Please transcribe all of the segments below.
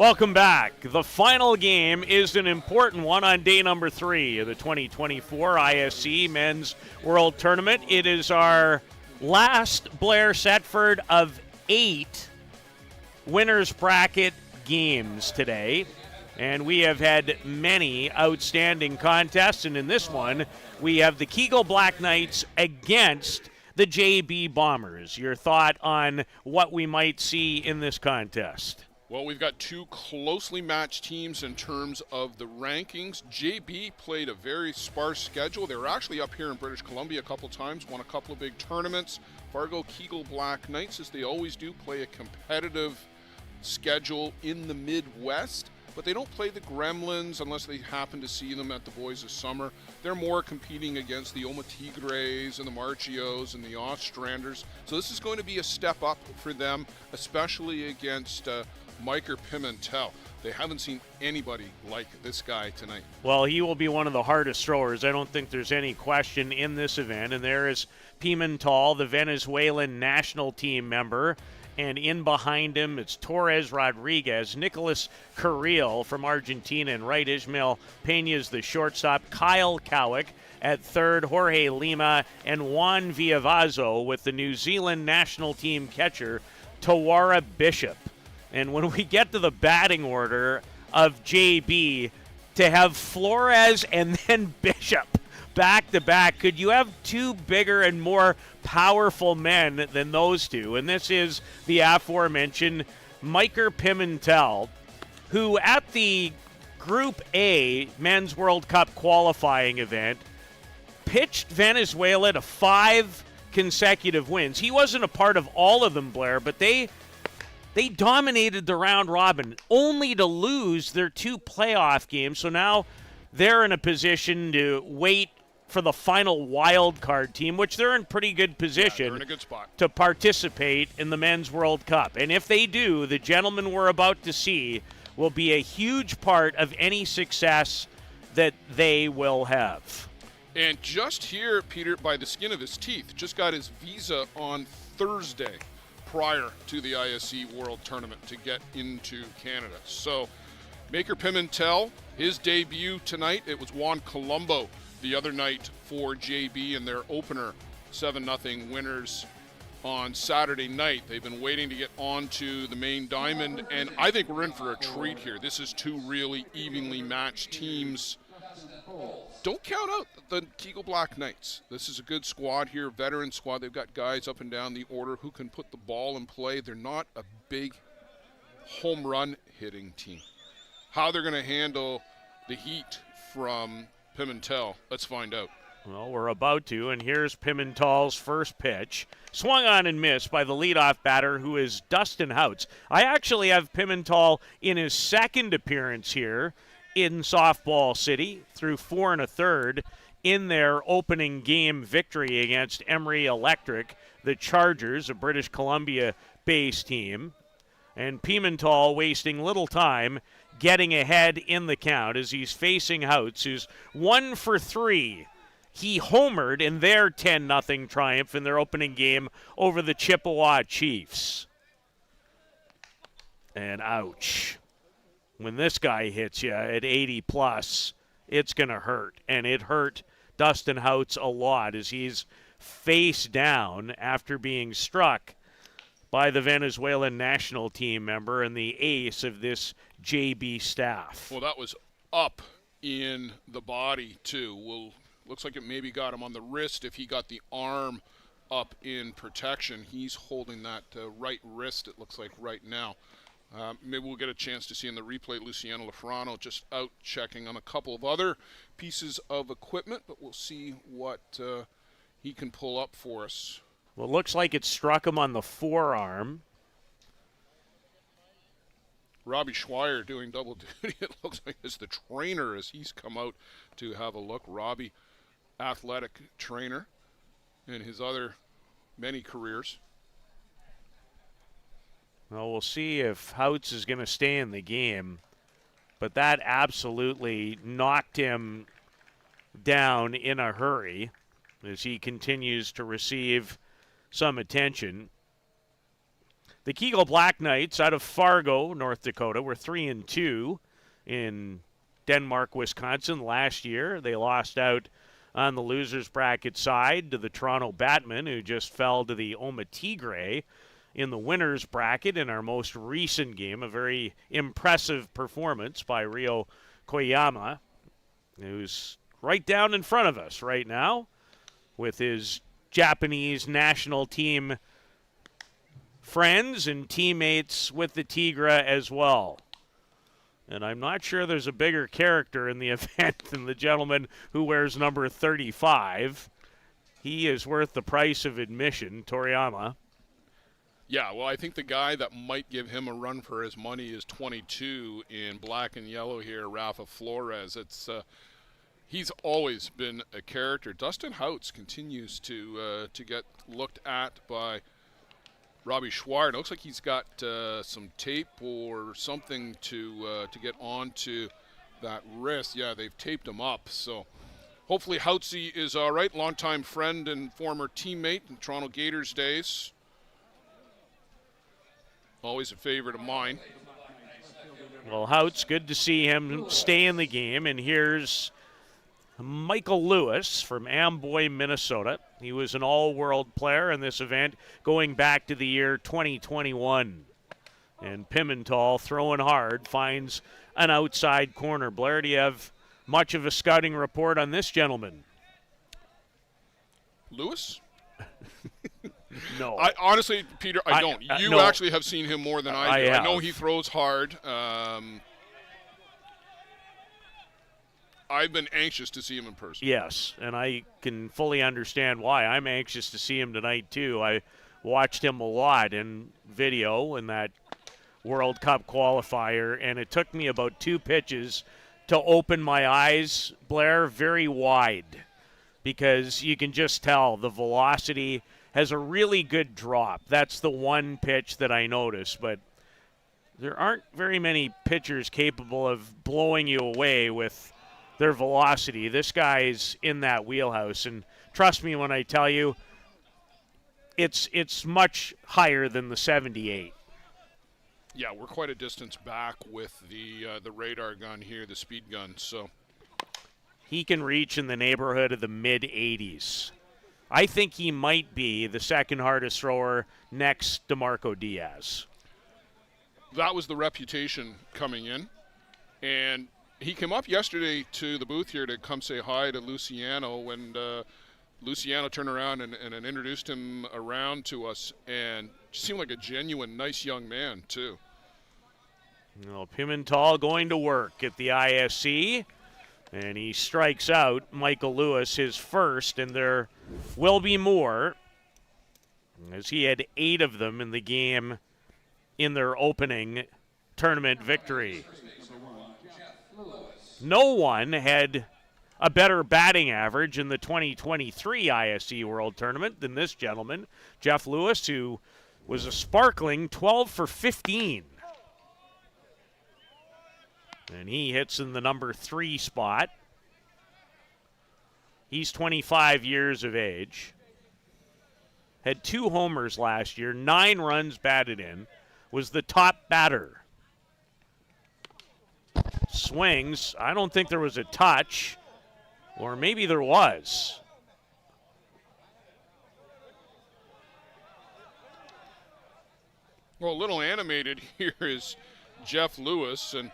Welcome back. The final game is an important one on day number 3 of the 2024 ISC Men's World Tournament. It is our last Blair Setford of 8 winners bracket games today. And we have had many outstanding contests. And in this one, we have the Kegel Black Knights against the JB Bombers. Your thought on what we might see in this contest? Well, we've got two closely matched teams in terms of the rankings. JB played a very sparse schedule. They were actually up here in British Columbia a couple times, won a couple of big tournaments. Fargo Kegel Black Knights, as they always do, play a competitive schedule in the Midwest, but they don't play the Gremlins unless they happen to see them at the Boys of Summer. They're more competing against the Oma Tigres and the Marchios and the Ostranders. So this is going to be a step up for them, especially against Miker Pimentel. They haven't seen anybody like this guy tonight. Well, he will be one of the hardest throwers. I don't think there's any question in this event. And there is Pimentel, the Venezuelan national team member. And in behind him, it's Torres Rodriguez, Nicolas Carril from Argentina, and right, Ismael Peña's the shortstop, Kyle Cowick at third, Jorge Lima, and Juan Villavazo with the New Zealand national team catcher, Tawara Bishop. And when we get to the batting order of JB, to have Flores and then Bishop back-to-back, could you have two bigger and more powerful men than those two? And this is the aforementioned Miker Pimentel, who at the Group A Men's World Cup qualifying event pitched Venezuela to 5 consecutive wins. He wasn't a part of all of them, Blair, but they dominated the round robin, only to lose their 2 playoff games. So now they're in a position to wait for the final wild card team, which they're in pretty good position. They're in a good spot to participate in the Men's World Cup. And if they do, the gentleman we're about to see will be a huge part of any success that they will have. And just here, Peter, by the skin of his teeth, just got his visa on Thursday prior to the ISC World Tournament to get into Canada. So Miker Pimentel, his debut tonight, it was Juan Colombo the other night for JB in their opener 7-0 winners on Saturday night. They've been waiting to get onto the main diamond, and I think we're in for a treat here. This is 2 really evenly matched teams. Don't count out the Kegel Black Knights. This is a good squad here, veteran squad. They've got guys up and down the order who can put the ball in play. They're not a big home run hitting team. How they're going to handle the heat from Pimentel, let's find out. Well, we're about to, and here's Pimentel's first pitch. Swung on and missed by the leadoff batter, who is Dustin Houts. I actually have Pimentel in his second appearance here in Softball City through 4 1/3 in their opening game victory against Emery Electric, the Chargers, a British Columbia-based team. And Pimentel wasting little time getting ahead in the count as he's facing Houts, who's 1 for 3. He homered in their 10-0 triumph in their opening game over the Chippewa Chiefs. And ouch. When this guy hits you at 80+, it's going to hurt. And it hurt Dustin Houts a lot as he's face down after being struck by the Venezuelan national team member and the ace of this JB staff. Well, that was up in the body, too. Well, looks like it maybe got him on the wrist if he got the arm up in protection. He's holding that right wrist, it looks like, right now. Maybe we'll get a chance to see in the replay Luciano Lafrano just out checking on a couple of other pieces of equipment, but we'll see what he can pull up for us. Well, it looks like it struck him on the forearm. Robbie Schweier doing double duty, it looks like, as the trainer as he's come out to have a look. Robbie, athletic trainer in his other many careers. Well, we'll see if Houts is going to stay in the game. But that absolutely knocked him down in a hurry as he continues to receive some attention. The Kegel Black Knights out of Fargo, North Dakota, were 3-2 in Denmark, Wisconsin last year. They lost out on the losers bracket side to the Toronto Batmen, who just fell to the Oma Tigre in the winners bracket in our most recent game. A very impressive performance by Rio Koyama, who's right down in front of us right now with his Japanese national team friends and teammates with the Tigra as well. And I'm not sure there's a bigger character in the event than the gentleman who wears number 35. He is worth the price of admission, Toriyama. Yeah, well, I think the guy that might give him a run for his money is 22 in black and yellow here, Rafa Flores. He's always been a character. Dustin Houts continues to get looked at by Robbie Schwar. It looks like he's got some tape or something to get onto that wrist. Yeah, they've taped him up. So hopefully Houtsy is all right. Longtime friend and former teammate in Toronto Gators days. Always a favorite of mine. Well, Houts, good to see him stay in the game. And here's Michael Lewis from Amboy, Minnesota. He was an all-world player in this event going back to the year 2021. And Pimental, throwing hard, finds an outside corner. Blair, do you have much of a scouting report on this gentleman? Lewis? No. Honestly, Peter, I don't. You no. actually have seen him more than I do. I know he throws hard. I've been anxious to see him in person. Yes, and I can fully understand why. I'm anxious to see him tonight, too. I watched him a lot in video in that World Cup qualifier, and it took me about 2 pitches to open my eyes, Blair, very wide, because you can just tell the velocity has a really good drop. That's the one pitch that I noticed, but there aren't very many pitchers capable of blowing you away with their velocity. This guy's in that wheelhouse, and trust me when I tell you, it's much higher than the 78. Yeah, we're quite a distance back with the radar gun here, the speed gun. So he can reach in the neighborhood of the mid-80s. I think he might be the second hardest thrower next to Marco Diaz. That was the reputation coming in, and he came up yesterday to the booth here to come say hi to Luciano when Luciano turned around and introduced him around to us, and seemed like a genuine, nice young man, too. Well, Pimental going to work at the ISC, and he strikes out Michael Lewis, his first, and there will be more, as he had 8 of them in the game in their opening tournament victory. No one had a better batting average in the 2023 ISC World Tournament than this gentleman, Jeff Lewis, who was a sparkling 12 for 15. And he hits in the number 3 spot. He's 25 years of age. Had 2 homers last year, 9 runs batted in, was the top batter. Swings, I don't think there was a touch, or maybe there was. Well, a little animated here is Jeff Lewis, and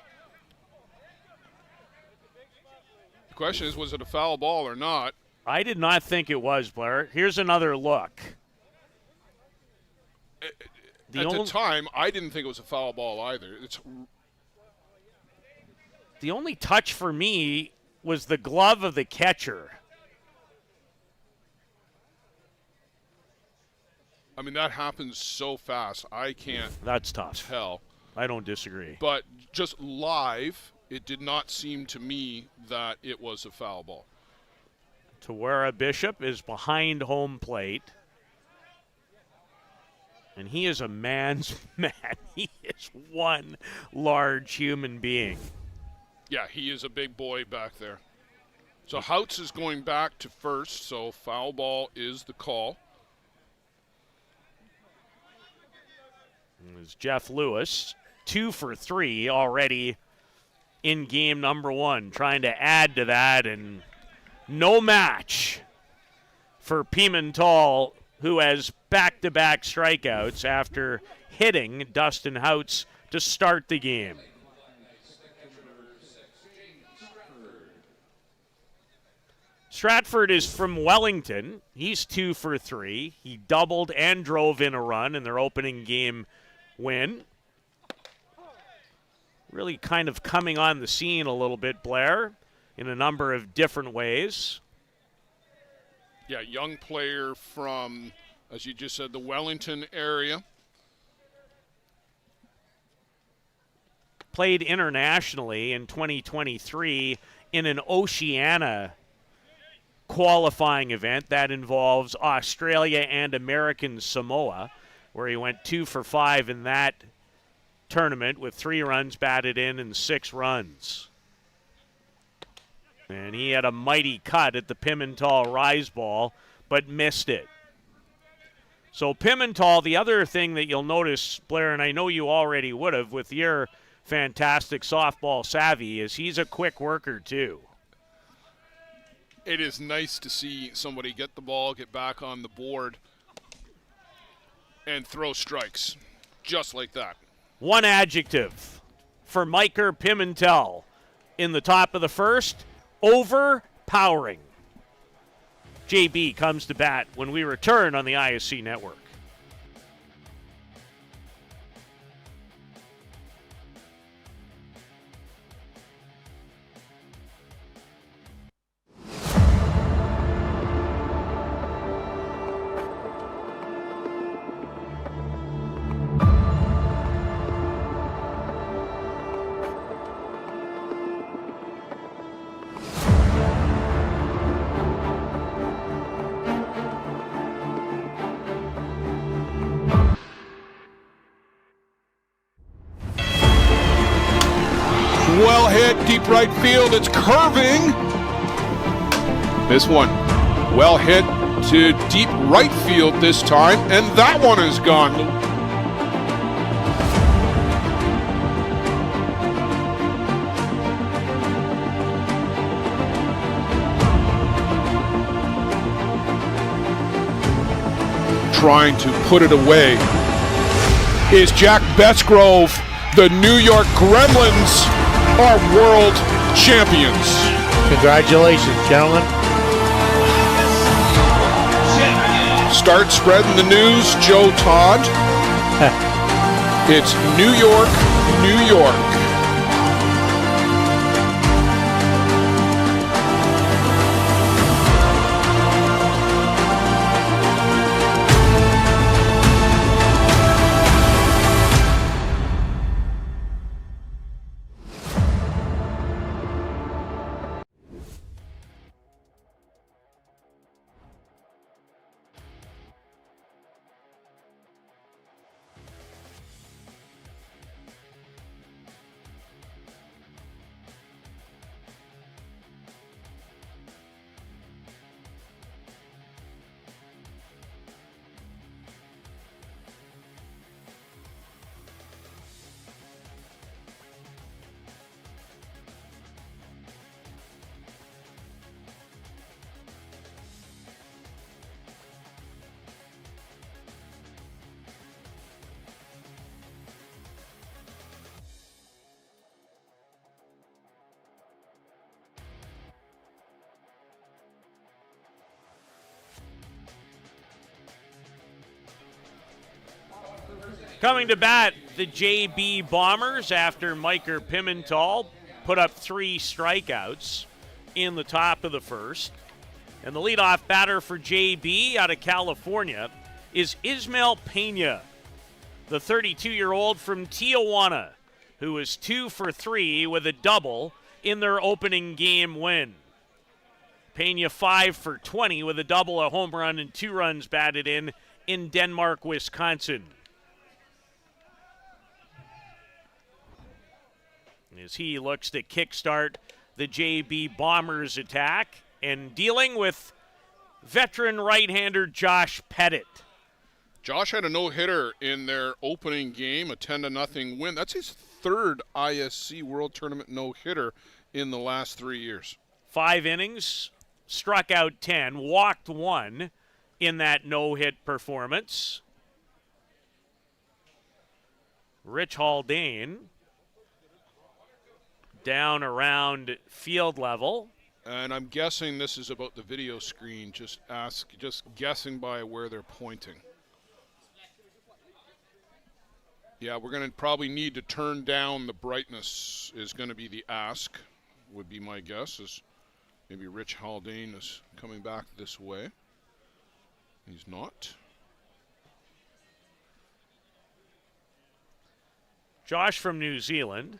the question is, was it a foul ball or not? I did not think it was, Blair. Here's another look. At the time, I didn't think it was a foul ball either. The only touch for me was the glove of the catcher. I mean, that happens so fast. I can't That's tough. tell. I don't disagree. But just live, it did not seem to me that it was a foul ball. Tawara Bishop is behind home plate. And he is a man's man. He is one large human being. Yeah, he is a big boy back there. So Houts is going back to first, so foul ball is the call. It was Jeff Lewis, 2 for 3 already in game number 1, trying to add to that, and no match for Pimental, who has back-to-back strikeouts after hitting Dustin Houts to start the game. Stratford is from Wellington. He's 2 for 3. He doubled and drove in a run in their opening game win. Really kind of coming on the scene a little bit, Blair, in a number of different ways. Yeah, young player from, as you just said, the Wellington area. Played internationally in 2023 in an Oceania qualifying event that involves Australia and American Samoa, where he went 2 for 5 in that tournament with 3 runs batted in and 6 runs. And he had a mighty cut at the Pimental rise ball, but missed it. So Pimental, the other thing that you'll notice, Blair, and I know you already would have with your fantastic softball savvy, is he's a quick worker too. It is nice to see somebody get the ball, get back on the board, and throw strikes just like that. One adjective for Miker Pimental in the top of the first: overpowering. JB comes to bat when we return on the ISC Network. Well hit, deep right field. It's curving. This one, well hit to deep right field this time, and that one is gone. Trying to put it away is Jack Bettsgrove. The New York Gremlins are world champions. Congratulations, gentlemen. Start spreading the news, Joe Todd. It's New York, New York. Coming to bat, the JB Bombers after Miker Pimental put up 3 strikeouts in the top of the first. And the leadoff batter for JB out of California is Ismael Pena, the 32-year-old from Tijuana, who was 2 for 3 with a double in their opening game win. Pena 5 for 20 with a double, a home run, and 2 runs batted in Denmark, Wisconsin. As he looks to kickstart the JB Bombers attack and dealing with veteran right-hander Josh Pettit. Josh had a no-hitter in their opening game, a 10-0 win. That's his third ISC World Tournament no-hitter in the last 3 years. 5 innings, struck out 10, walked 1 in that no-hit performance. Rich Haldane down around field level. And I'm guessing this is about the video screen, just guessing by where they're pointing. Yeah, we're going to probably need to turn down the brightness is going to be the ask, would be my guess, as maybe Rich Haldane is coming back this way. He's not. Josh from New Zealand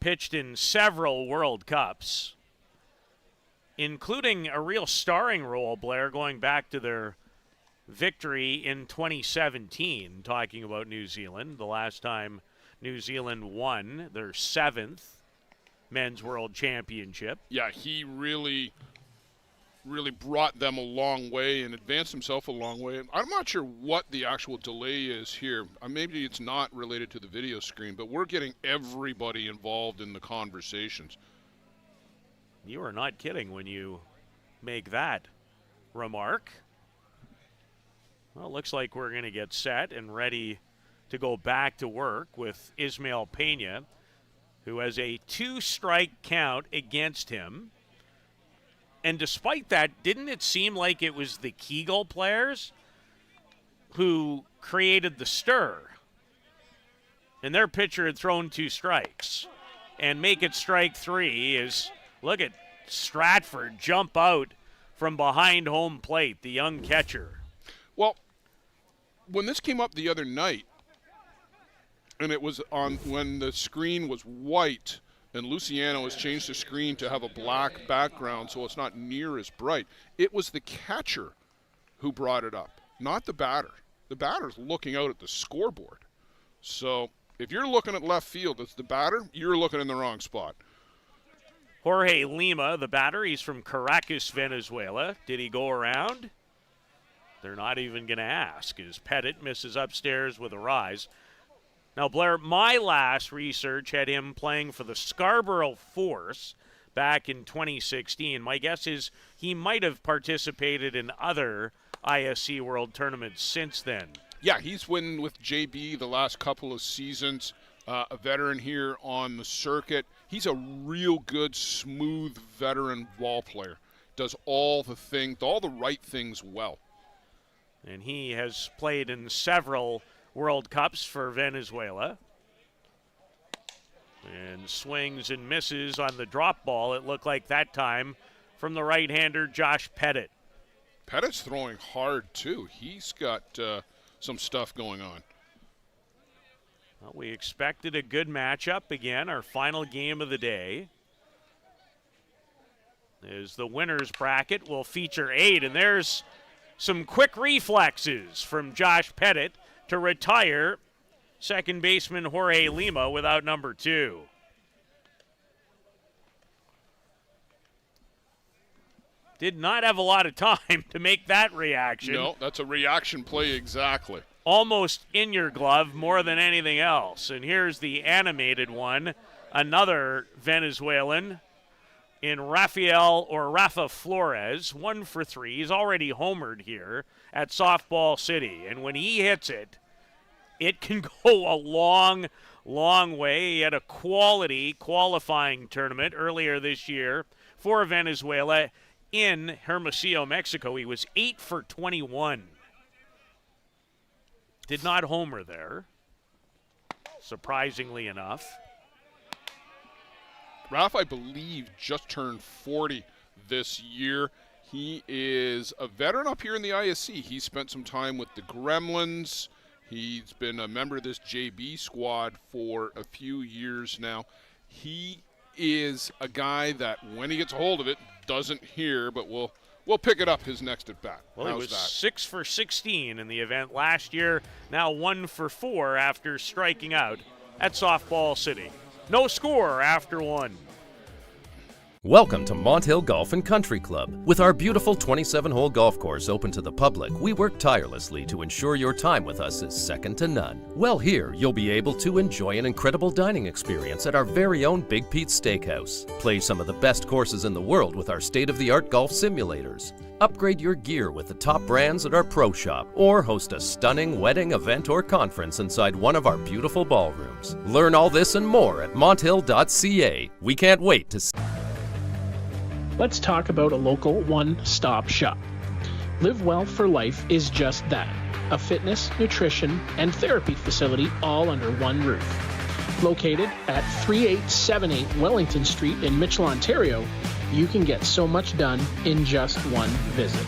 pitched in several World Cups, including a real starring role, Blair, going back to their victory in 2017, talking about New Zealand, the last time New Zealand won their 7th Men's World Championship. Yeah, he really brought them a long way and advanced himself a long way. I'm not sure what the actual delay is here. Maybe it's not related to the video screen, but we're getting everybody involved in the conversations. You are not kidding when you make that remark. Well, it looks like we're going to get set and ready to go back to work with Ismael Pena, who has a 2-strike count against him. And despite that, didn't it seem like it was the Kegel players who created the stir? And their pitcher had thrown 2 strikes. And make it strike 3 is, look at Stratford jump out from behind home plate, the young catcher. Well, when this came up the other night, and it was on when the screen was white, and Luciano has changed the screen to have a black background so it's not near as bright, it was the catcher who brought it up, not the batter. The batter's looking out at the scoreboard. So if you're looking at left field as the batter, you're looking in the wrong spot. Jorge Lima, the batter, he's from Caracas, Venezuela. Did he go around? They're not even going to ask, as Pettit misses upstairs with a rise. Now, Blair, my last research had him playing for the Scarborough Force back in 2016. My guess is he might have participated in other ISC World Tournaments since then. Yeah, he's winning with JB the last couple of seasons, a veteran here on the circuit. He's a real good, smooth veteran ball player. Does all the right things well. And he has played in several World Cups for Venezuela. And swings and misses on the drop ball, it looked like that time, from the right-hander Josh Pettit. Pettit's throwing hard, too. He's got some stuff going on. Well, we expected a good matchup again, our final game of the day. As the winner's bracket will feature 8, and there's some quick reflexes from Josh Pettit to retire second baseman Jorge Lima without number 2. Did not have a lot of time to make that reaction. No, that's a reaction play exactly. Almost in your glove more than anything else. And here's the animated one. Another Venezuelan in Rafa Flores, 1 for 3. He's already homered here at Softball City. And when he hits it, it can go a long, long way. He had a qualifying tournament earlier this year for Venezuela in Hermosillo, Mexico. He was 8 for 21. Did not homer there, surprisingly enough. Ralph, I believe, just turned 40 this year. He is a veteran up here in the ISC. He spent some time with the Gremlins. He's been a member of this JB squad for a few years now. He is a guy that, when he gets a hold of it, doesn't hear, but we'll pick it up his next at bat. Well, he was 6 for 16 in the event last year, now 1 for 4 after striking out at Softball City. No score after 1. Welcome to Mont Hill Golf and Country Club. With our beautiful 27-hole golf course open to the public, we work tirelessly to ensure your time with us is second to none. Well, here you'll be able to enjoy an incredible dining experience at our very own Big Pete's Steakhouse. Play some of the best courses in the world with our state-of-the-art golf simulators. Upgrade your gear with the top brands at our pro shop, or host a stunning wedding, event, or conference inside one of our beautiful ballrooms. Learn all this and more at monthill.ca. We can't wait to see. Let's talk about a local one-stop shop. Live Well for Life is just that, a fitness, nutrition, and therapy facility all under one roof. Located at 3878 Wellington Street in Mitchell, Ontario, you can get so much done in just one visit.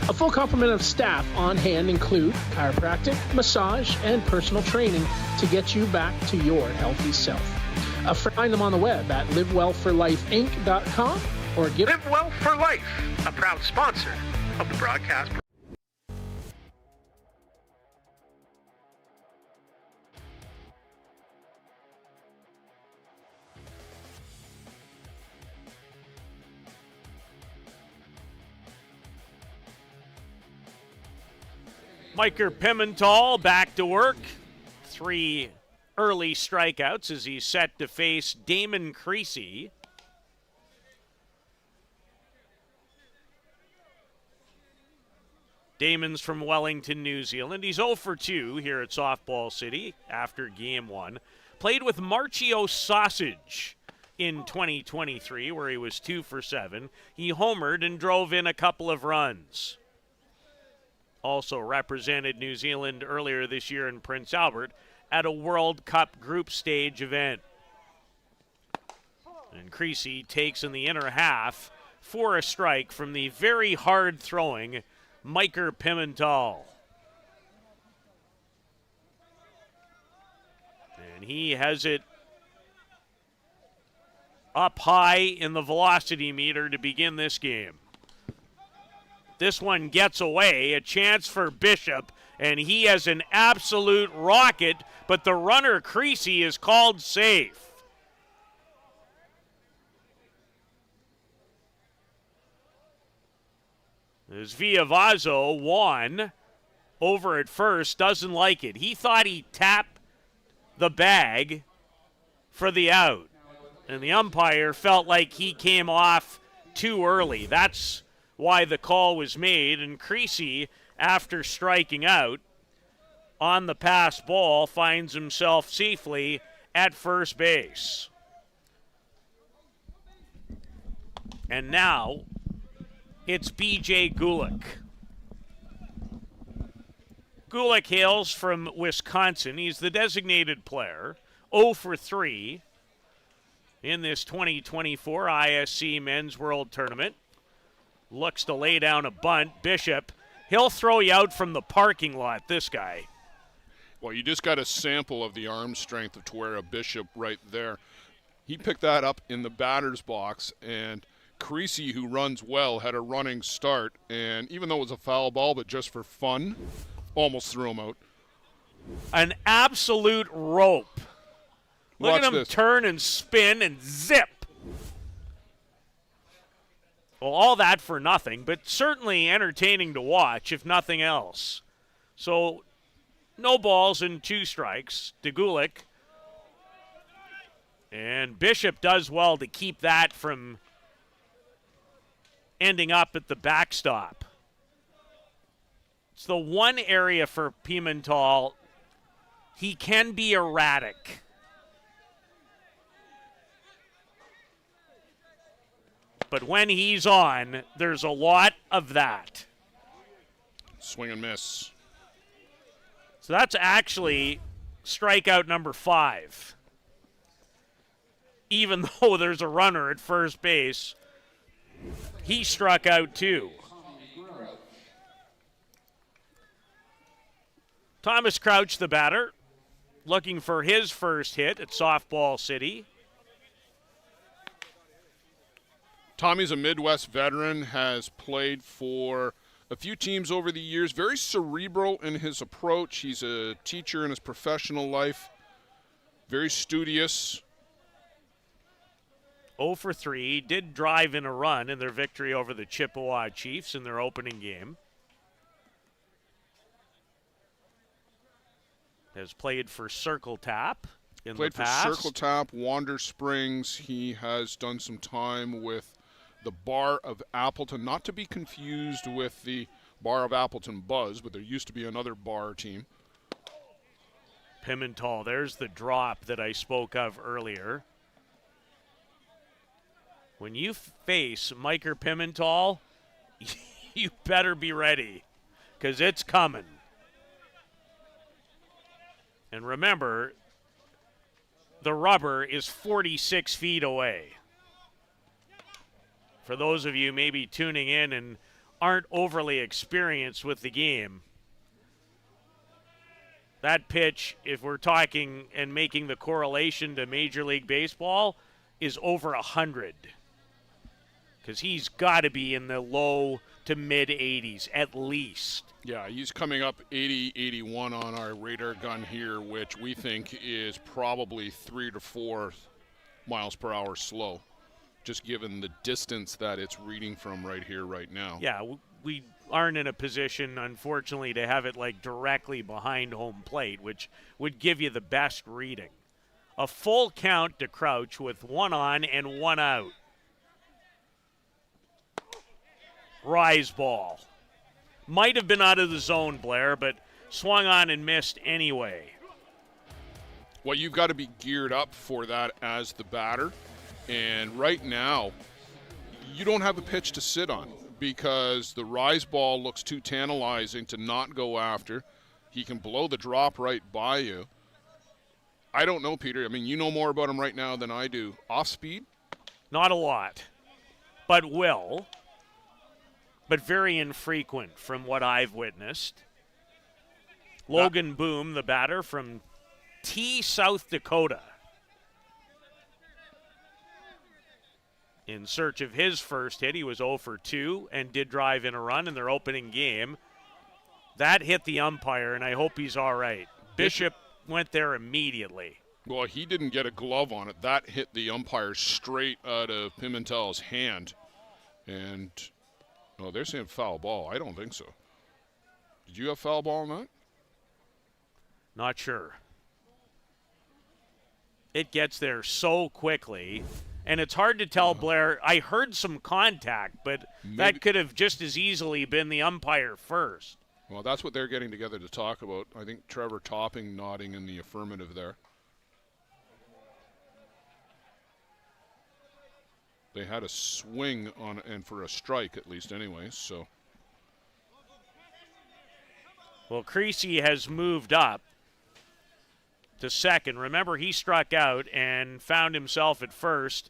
A full complement of staff on hand include chiropractic, massage, and personal training to get you back to your healthy self. Find them on the web at livewellforlifeinc.com or give Live Well for Life, a proud sponsor of the broadcast. Micah Pimental back to work. 3 early strikeouts as he's set to face Damon Creasy. Damon's from Wellington, New Zealand. He's 0 for 2 here at Softball City after Game 1. Played with Marchio Sausage in 2023, where he was 2 for 7. He homered and drove in a couple of runs. Also represented New Zealand earlier this year in Prince Albert at a World Cup group stage event. And Creasy takes in the inner half for a strike from the very hard-throwing Micah Pimental. And he has it up high in the velocity meter to begin this game. This one gets away, a chance for Bishop, and he has an absolute rocket, but the runner Creasy is called safe. As Villavazzo won over at first, doesn't like it. He thought he tapped the bag for the out, and the umpire felt like he came off too early. That's why the call was made, and Creasy, after striking out on the pass ball, finds himself safely at first base. And now it's B.J. Gulick. Gulick hails from Wisconsin. He's the designated player, 0 for 3 in this 2024 ISC Men's World Tournament. Looks to lay down a bunt. Bishop, he'll throw you out from the parking lot, this guy. Well, you just got a sample of the arm strength of Tuera Bishop right there. He picked that up in the batter's box, and Creasy, who runs well, had a running start, and even though it was a foul ball, but just for fun, almost threw him out. An absolute rope. Look Watch at him this. turn and spin and zip. Well, all that for nothing, but certainly entertaining to watch, if nothing else. So, no balls and 2 strikes to Gulick. And Bishop does well to keep that from ending up at the backstop. It's the one area for Pimental. He can be erratic. But when he's on, there's a lot of that. Swing and miss. So that's actually strikeout number 5. Even though there's a runner at first base, he struck out too. Thomas Crouch, the batter, looking for his first hit at Softball City. Tommy's a Midwest veteran, has played for a few teams over the years. Very cerebral in his approach. He's a teacher in his professional life. Very studious. 0 for 3, did drive in a run in their victory over the Chippewa Chiefs in their opening game. Has played for Circle Tap in the past. Played for Circle Tap, Wander Springs. He has done some time with the Bar of Appleton, not to be confused with the Bar of Appleton Buzz, but there used to be another bar team. Pimental, there's the drop that I spoke of earlier. When you face Miker Pimental, you better be ready, because it's coming. And remember, the rubber is 46 feet away. For those of you maybe tuning in and aren't overly experienced with the game, that pitch, if we're talking and making the correlation to Major League Baseball, is over 100. Because he's got to be in the low to mid 80s at least. Yeah, he's coming up 80, 81 on our radar gun here, which we think is probably 3 to 4 miles per hour slow, just given the distance that it's reading from right here, right now. Yeah, we aren't in a position, unfortunately, to have it like directly behind home plate, which would give you the best reading. A full count to Crouch with 1 on and 1 out. Rise ball. Might have been out of the zone, Blair, but swung on and missed anyway. Well, you've got to be geared up for that as the batter. And right now, you don't have a pitch to sit on because the rise ball looks too tantalizing to not go after. He can blow the drop right by you. I don't know, Peter. I mean, you know more about him right now than I do. Off speed? Not a lot, but will. But very infrequent from what I've witnessed. Logan Boom, the batter from T, South Dakota. In search of his first hit, he was 0 for 2 and did drive in a run in their opening game. That hit the umpire, and I hope he's all right. Bishop went there immediately. Well, he didn't get a glove on it. That hit the umpire straight out of Pimentel's hand. And... oh, they're saying foul ball. I don't think so. Did you have foul ball on that? Not sure. It gets there so quickly, and it's hard to tell, Blair. I heard some contact, but that could have just as easily been the umpire first. Well, that's what they're getting together to talk about. I think Trevor Topping nodding in the affirmative there. They had a swing on and for a strike at least anyway, so. Well, Creasy has moved up to second. Remember, he struck out and found himself at first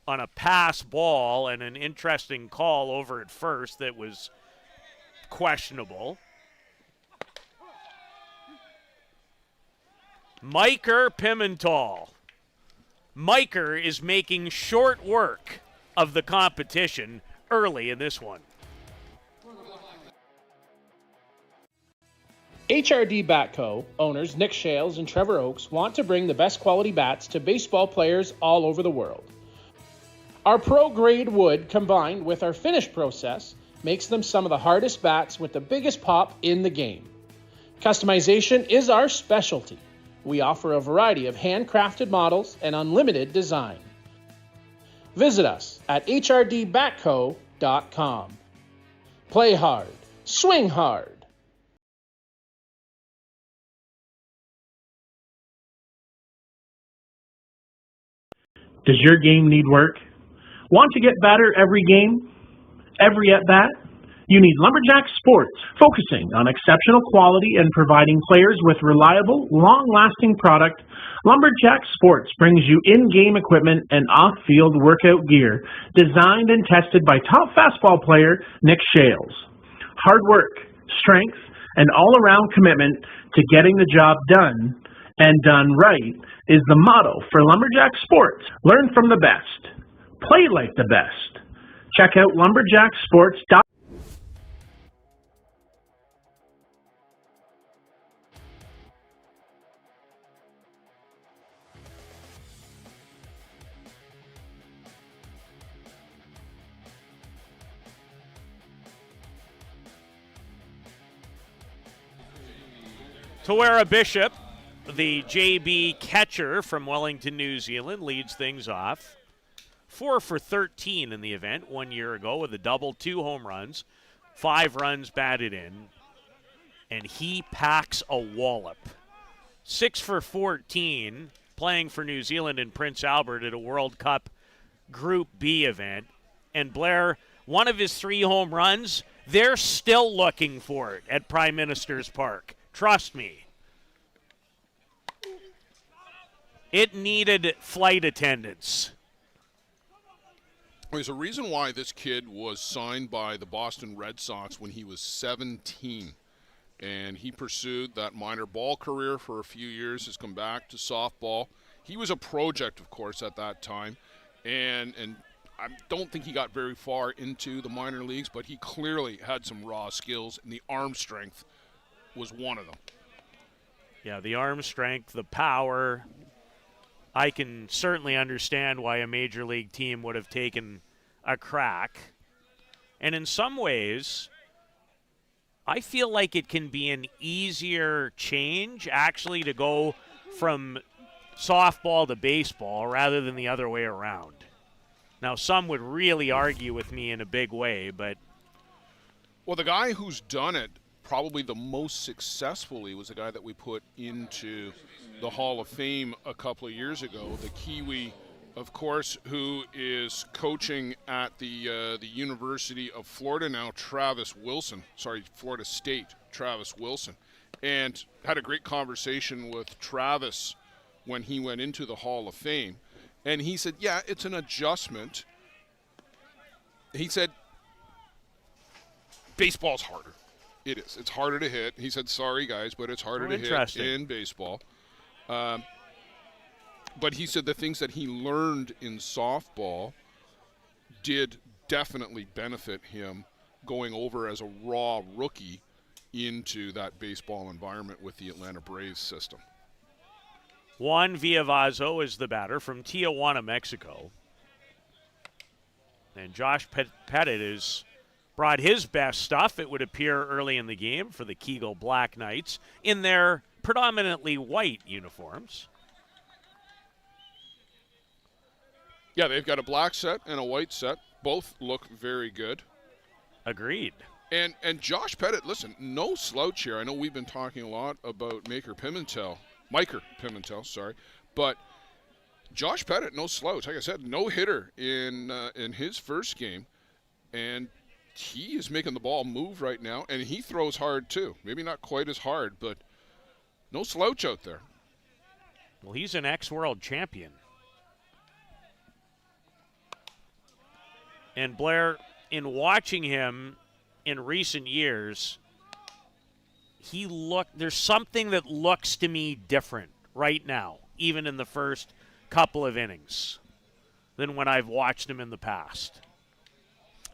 on a pass ball and an interesting call over at first that was questionable. Miker Pimental. Miker is making short work of the competition early in this one. HRD Bat Co. owners Nick Shales and Trevor Oakes want to bring the best quality bats to baseball players all over the world. Our pro-grade wood combined with our finish process makes them some of the hardest bats with the biggest pop in the game. Customization is our specialty. We offer a variety of handcrafted models and unlimited design. Visit us at hrdbatco.com. Play hard, swing hard. Does your game need work? Want to get better every game? Every at-bat? You need Lumberjack Sports, focusing on exceptional quality and providing players with reliable, long-lasting product. Lumberjack Sports brings you in-game equipment and off-field workout gear, designed and tested by top fastball player Nick Shales. Hard work, strength, and all-around commitment to getting the job done, and done right, is the motto for Lumberjack Sports. Learn from the best. Play like the best. Check out lumberjacksports.com. Tawera Bishop, the JB catcher from Wellington, New Zealand, leads things off. 4 for 13 in the event 1 year ago with a double, 2 home runs, 5 runs batted in, and he packs a wallop. 6 for 14 playing for New Zealand in Prince Albert at a World Cup Group B event. And Blair, one of his 3 home runs, they're still looking for it at Prime Minister's Park. Trust me. It needed flight attendants. There's a reason why this kid was signed by the Boston Red Sox when he was 17. And he pursued that minor ball career for a few years, has come back to softball. He was a project, of course, at that time. And I don't think he got very far into the minor leagues, but he clearly had some raw skills, and the arm strength was one of them. Yeah, the arm strength, the power. I can certainly understand why a major league team would have taken a crack. And in some ways, I feel like it can be an easier change actually to go from softball to baseball rather than the other way around. Now, some would really argue with me in a big way, but... Well, the guy who's done it probably the most successfully was the guy that we put into the Hall of Fame a couple of years ago, the Kiwi, of course, who is coaching at the University of Florida now, Florida State, Travis Wilson. And had a great conversation with Travis when he went into the Hall of Fame. And he said, yeah, it's an adjustment. He said, baseball's harder. It is. It's harder to hit. He said, sorry, guys, but it's harder to hit in baseball. But he said the things that he learned in softball did definitely benefit him going over as a raw rookie into that baseball environment with the Atlanta Braves system. Juan Villavazo is the batter from Tijuana, Mexico. And Josh Pettit has brought his best stuff, it would appear, early in the game for the Kegel Black Knights in their predominantly white uniforms. Yeah, they've got a black set and a white set. Both look very good. Agreed. And Josh Pettit, listen, no slouch here. I know we've been talking a lot about Miker Pimentel, but Josh Pettit, no slouch. Like I said, no hitter in his first game, and he is making the ball move right now, and he throws hard too. Maybe not quite as hard, but no slouch out there. Well, he's an ex-world champion. And Blair, in watching him in recent years, there's something that looks to me different right now, even in the first couple of innings, than when I've watched him in the past.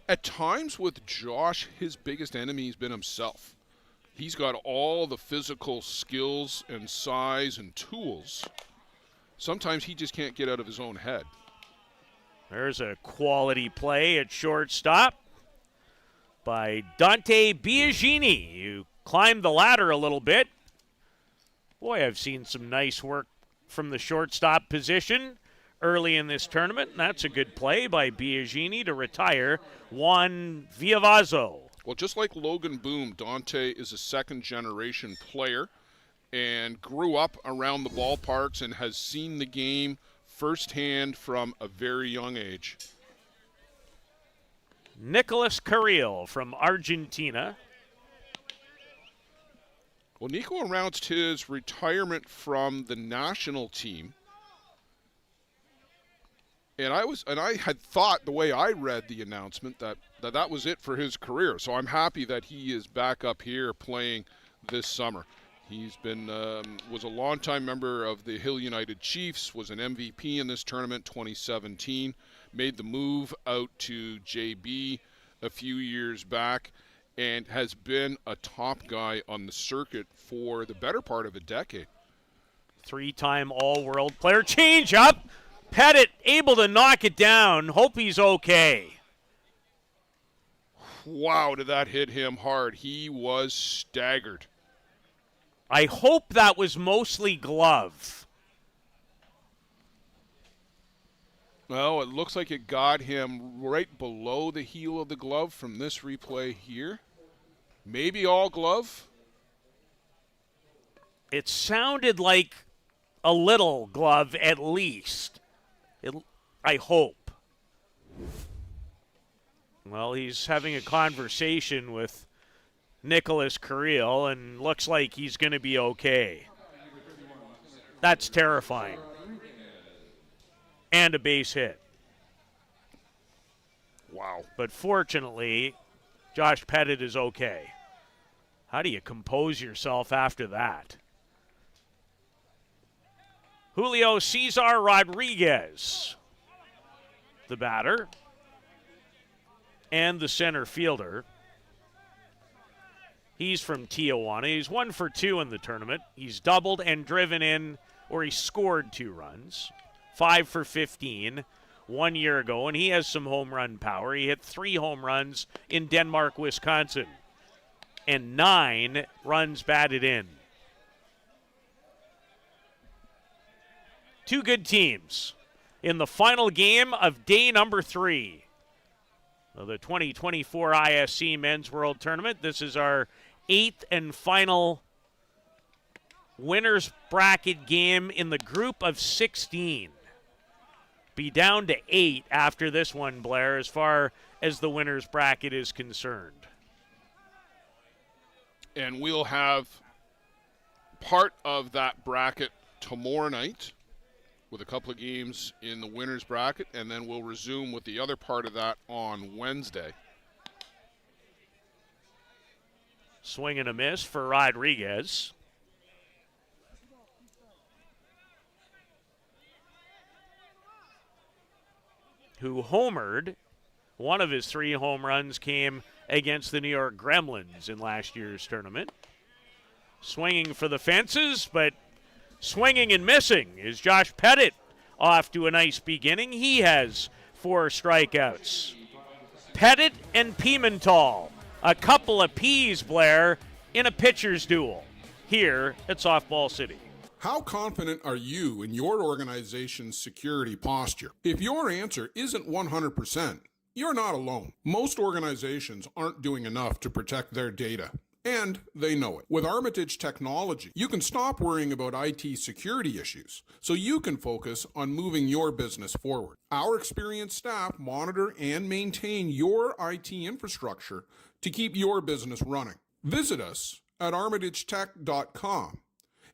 At times with Josh, his biggest enemy has been himself. He's got all the physical skills and size and tools. Sometimes he just can't get out of his own head. There's a quality play at shortstop by Dante Biagini, who climbed the ladder a little bit. Boy, I've seen some nice work from the shortstop position early in this tournament, and that's a good play by Biagini to retire Juan Villavazo. Well, just like Logan Boom, Dante is a second-generation player and grew up around the ballparks and has seen the game firsthand from a very young age. Nicolas Carril from Argentina. Well, Nico announced his retirement from the national team. And I had thought, the way I read the announcement, that was it for his career. So I'm happy that he is back up here playing this summer. He's been was a longtime member of the Hill United Chiefs, was an MVP in this tournament 2017, made the move out to JB a few years back, and has been a top guy on the circuit for the better part of a decade. 3-time All-World player. Change up. Pettit able to knock it down. Hope he's okay. Wow, did that hit him hard. He was staggered. I hope that was mostly glove. Well, it looks like it got him right below the heel of the glove from this replay here. Maybe all glove. It sounded like a little glove at least. I hope. Well, he's having a conversation with Nicholas Carril and looks like he's going to be okay. That's terrifying. And a base hit. Wow. But fortunately, Josh Pettit is okay. How do you compose yourself after that? Julio Cesar Rodriguez, the batter, and the center fielder. He's from Tijuana. He's 1 for 2 in the tournament. He's doubled and driven in, or he scored 2 runs. 5 for 15 1 year ago, and he has some home run power. He hit 3 home runs in Denmark, Wisconsin, and 9 runs batted in. 2 good teams in the final game of day number 3 of the 2024 ISC Men's World Tournament. This is our 8th and final winner's bracket game in the group of 16. Be down to 8 after this one, Blair, as far as the winner's bracket is concerned. And we'll have part of that bracket tomorrow night with a couple of games in the winner's bracket, and then we'll resume with the other part of that on Wednesday. Swing and a miss for Rodriguez. Who homered. One of his 3 home runs came against the New York Gremlins in last year's tournament. Swinging for the fences, but swinging and missing is Josh Pettit. Off to a nice beginning. He has 4 strikeouts. Pettit and Pimental, a couple of P's, Blair, in a pitcher's duel here at Softball City. How confident are you in your organization's security posture? If your answer isn't 100%, you're not alone. Most organizations aren't doing enough to protect their data, and they know it. With Armitage Technology, you can stop worrying about IT security issues so you can focus on moving your business forward. Our experienced staff monitor and maintain your IT infrastructure to keep your business running. Visit us at armitagetech.com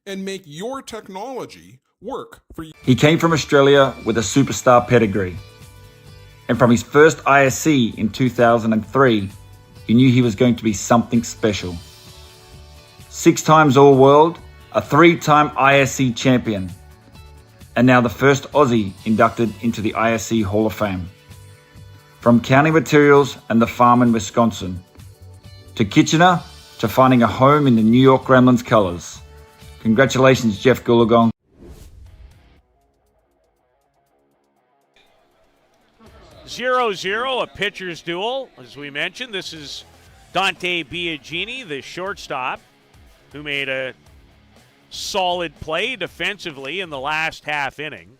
and make your technology work for you. He came from Australia with a superstar pedigree. And from his first ISC in 2003, you knew he was going to be something special. 6 times All-World, a 3-time ISC champion, and now the first Aussie inducted into the ISC Hall of Fame. From counting materials and the farm in Wisconsin, to Kitchener, to finding a home in the New York Gremlins colors. Congratulations, Jeff Goolagong. 0-0, a pitcher's duel. As we mentioned, this is Dante Biagini, the shortstop, who made a solid play defensively in the last half inning.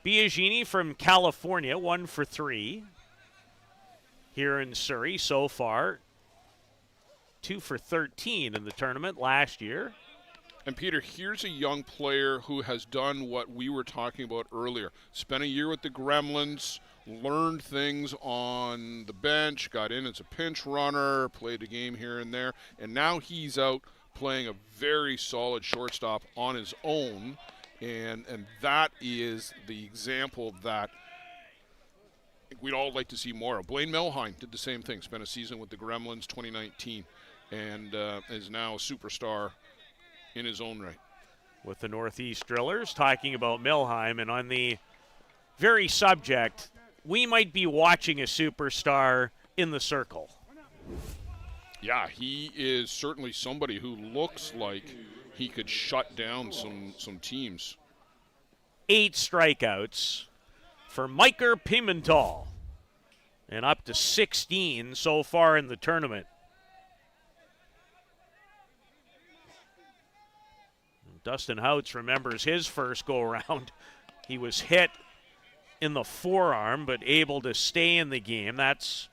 Biagini from California, 1 for 3 here in Surrey so far. 2 for 13 in the tournament last year. And Peter, here's a young player who has done what we were talking about earlier. Spent a year with the Gremlins, learned things on the bench, got in as a pinch runner, played a game here and there, and now he's out playing a very solid shortstop on his own, and that is the example that we'd all like to see more of. Blaine Melheim did the same thing, spent a season with the Gremlins 2019, and is now a superstar in his own right. With the Northeast Drillers, talking about Milheim, and on the very subject, we might be watching a superstar in the circle. Yeah, he is certainly somebody who looks like he could shut down some teams. 8 strikeouts for Miker Pimental, and up to 16 so far in the tournament. Dustin Houts remembers his first go-around. He was hit in the forearm, but able to stay in the game. That's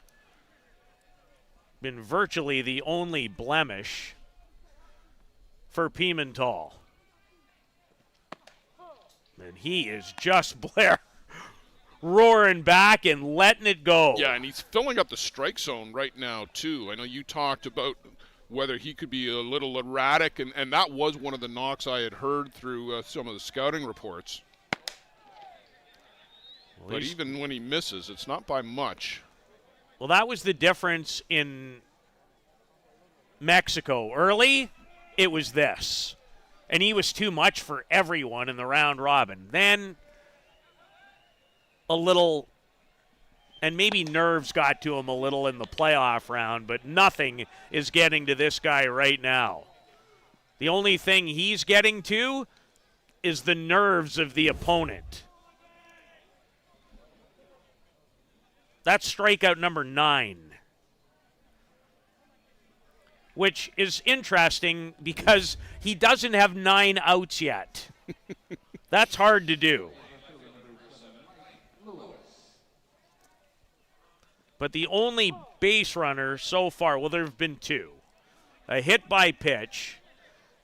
been virtually the only blemish for Pimental. And he is just Blair roaring back and letting it go. Yeah, and he's filling up the strike zone right now, too. I know you talked about whether he could be a little erratic, and that was one of the knocks I had heard through some of the scouting reports. Well, but even when he misses, it's not by much. Well, that was the difference in Mexico. Early, it was this. And he was too much for everyone in the round robin. Then a little, and maybe nerves got to him a little in the playoff round, but nothing is getting to this guy right now. The only thing he's getting to is the nerves of the opponent. That's strikeout number 9. Which is interesting because he doesn't have 9 outs yet. That's hard to do. But the only base runner so far, well, there have been 2. A hit by pitch,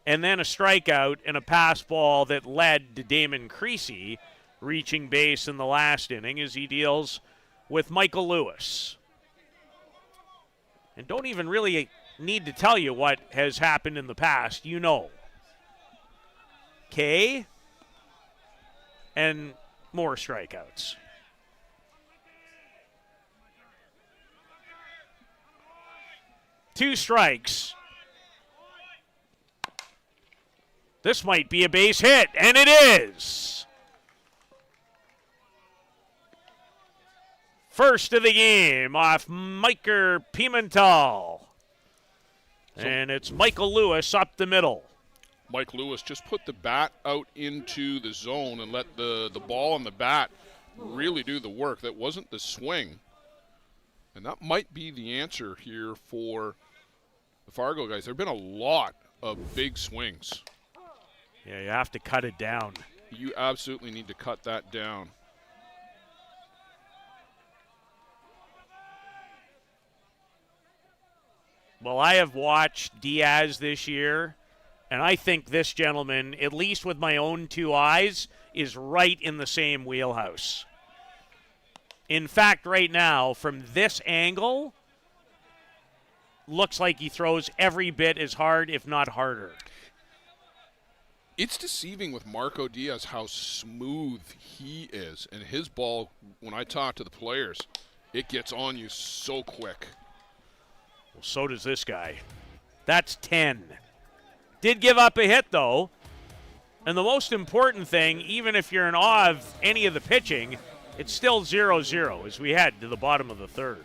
and then a strikeout and a pass ball that led to Damon Creasy reaching base in the last inning as he deals with Michael Lewis. And don't even really need to tell you what has happened in the past. You know. K and more strikeouts. Two strikes. This might be a base hit, and it is. First of the game off Miker Pimental. And it's Michael Lewis up the middle. Mike Lewis just put the bat out into the zone and let the ball and the bat really do the work. That wasn't the swing. And that might be the answer here for the Fargo guys. There have been a lot of big swings. Yeah, you have to cut it down. You absolutely need to cut that down. Well, I have watched Diaz this year, and I think this gentleman, at least with my own 2 eyes, is right in the same wheelhouse. In fact, right now, from this angle, looks like he throws every bit as hard, if not harder. It's deceiving with Marco Diaz how smooth he is. And his ball, when I talk to the players, it gets on you so quick. Well, so does this guy. That's 10. Did give up a hit, though. And the most important thing, even if you're in awe of any of the pitching, it's still 0-0 as we head to the bottom of the third.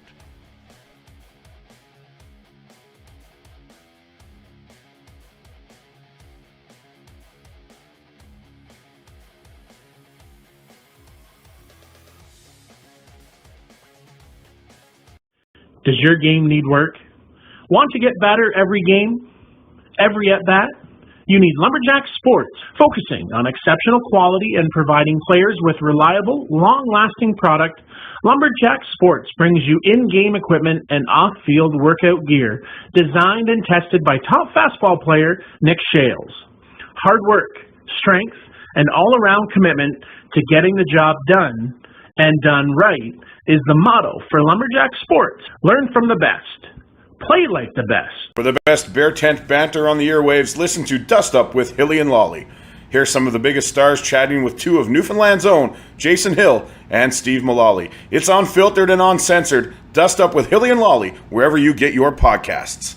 Does your game need work? Want to get better every game? Every at-bat? You need Lumberjack Sports, focusing on exceptional quality and providing players with reliable, long-lasting product. Lumberjack Sports brings you in-game equipment and off-field workout gear, designed and tested by top fastball player Nick Shales. Hard work, strength, and all-around commitment to getting the job done, and done right, is the motto for Lumberjack Sports. Learn from the best. Play like the best. For the best Bear Tent banter on the airwaves, listen to Dust Up with Hilly and Lolly. Here's some of the biggest stars chatting with 2 of Newfoundland's own, Jason Hill and Steve Mullally. It's unfiltered and uncensored. Dust Up with Hilly and Lolly, wherever you get your podcasts.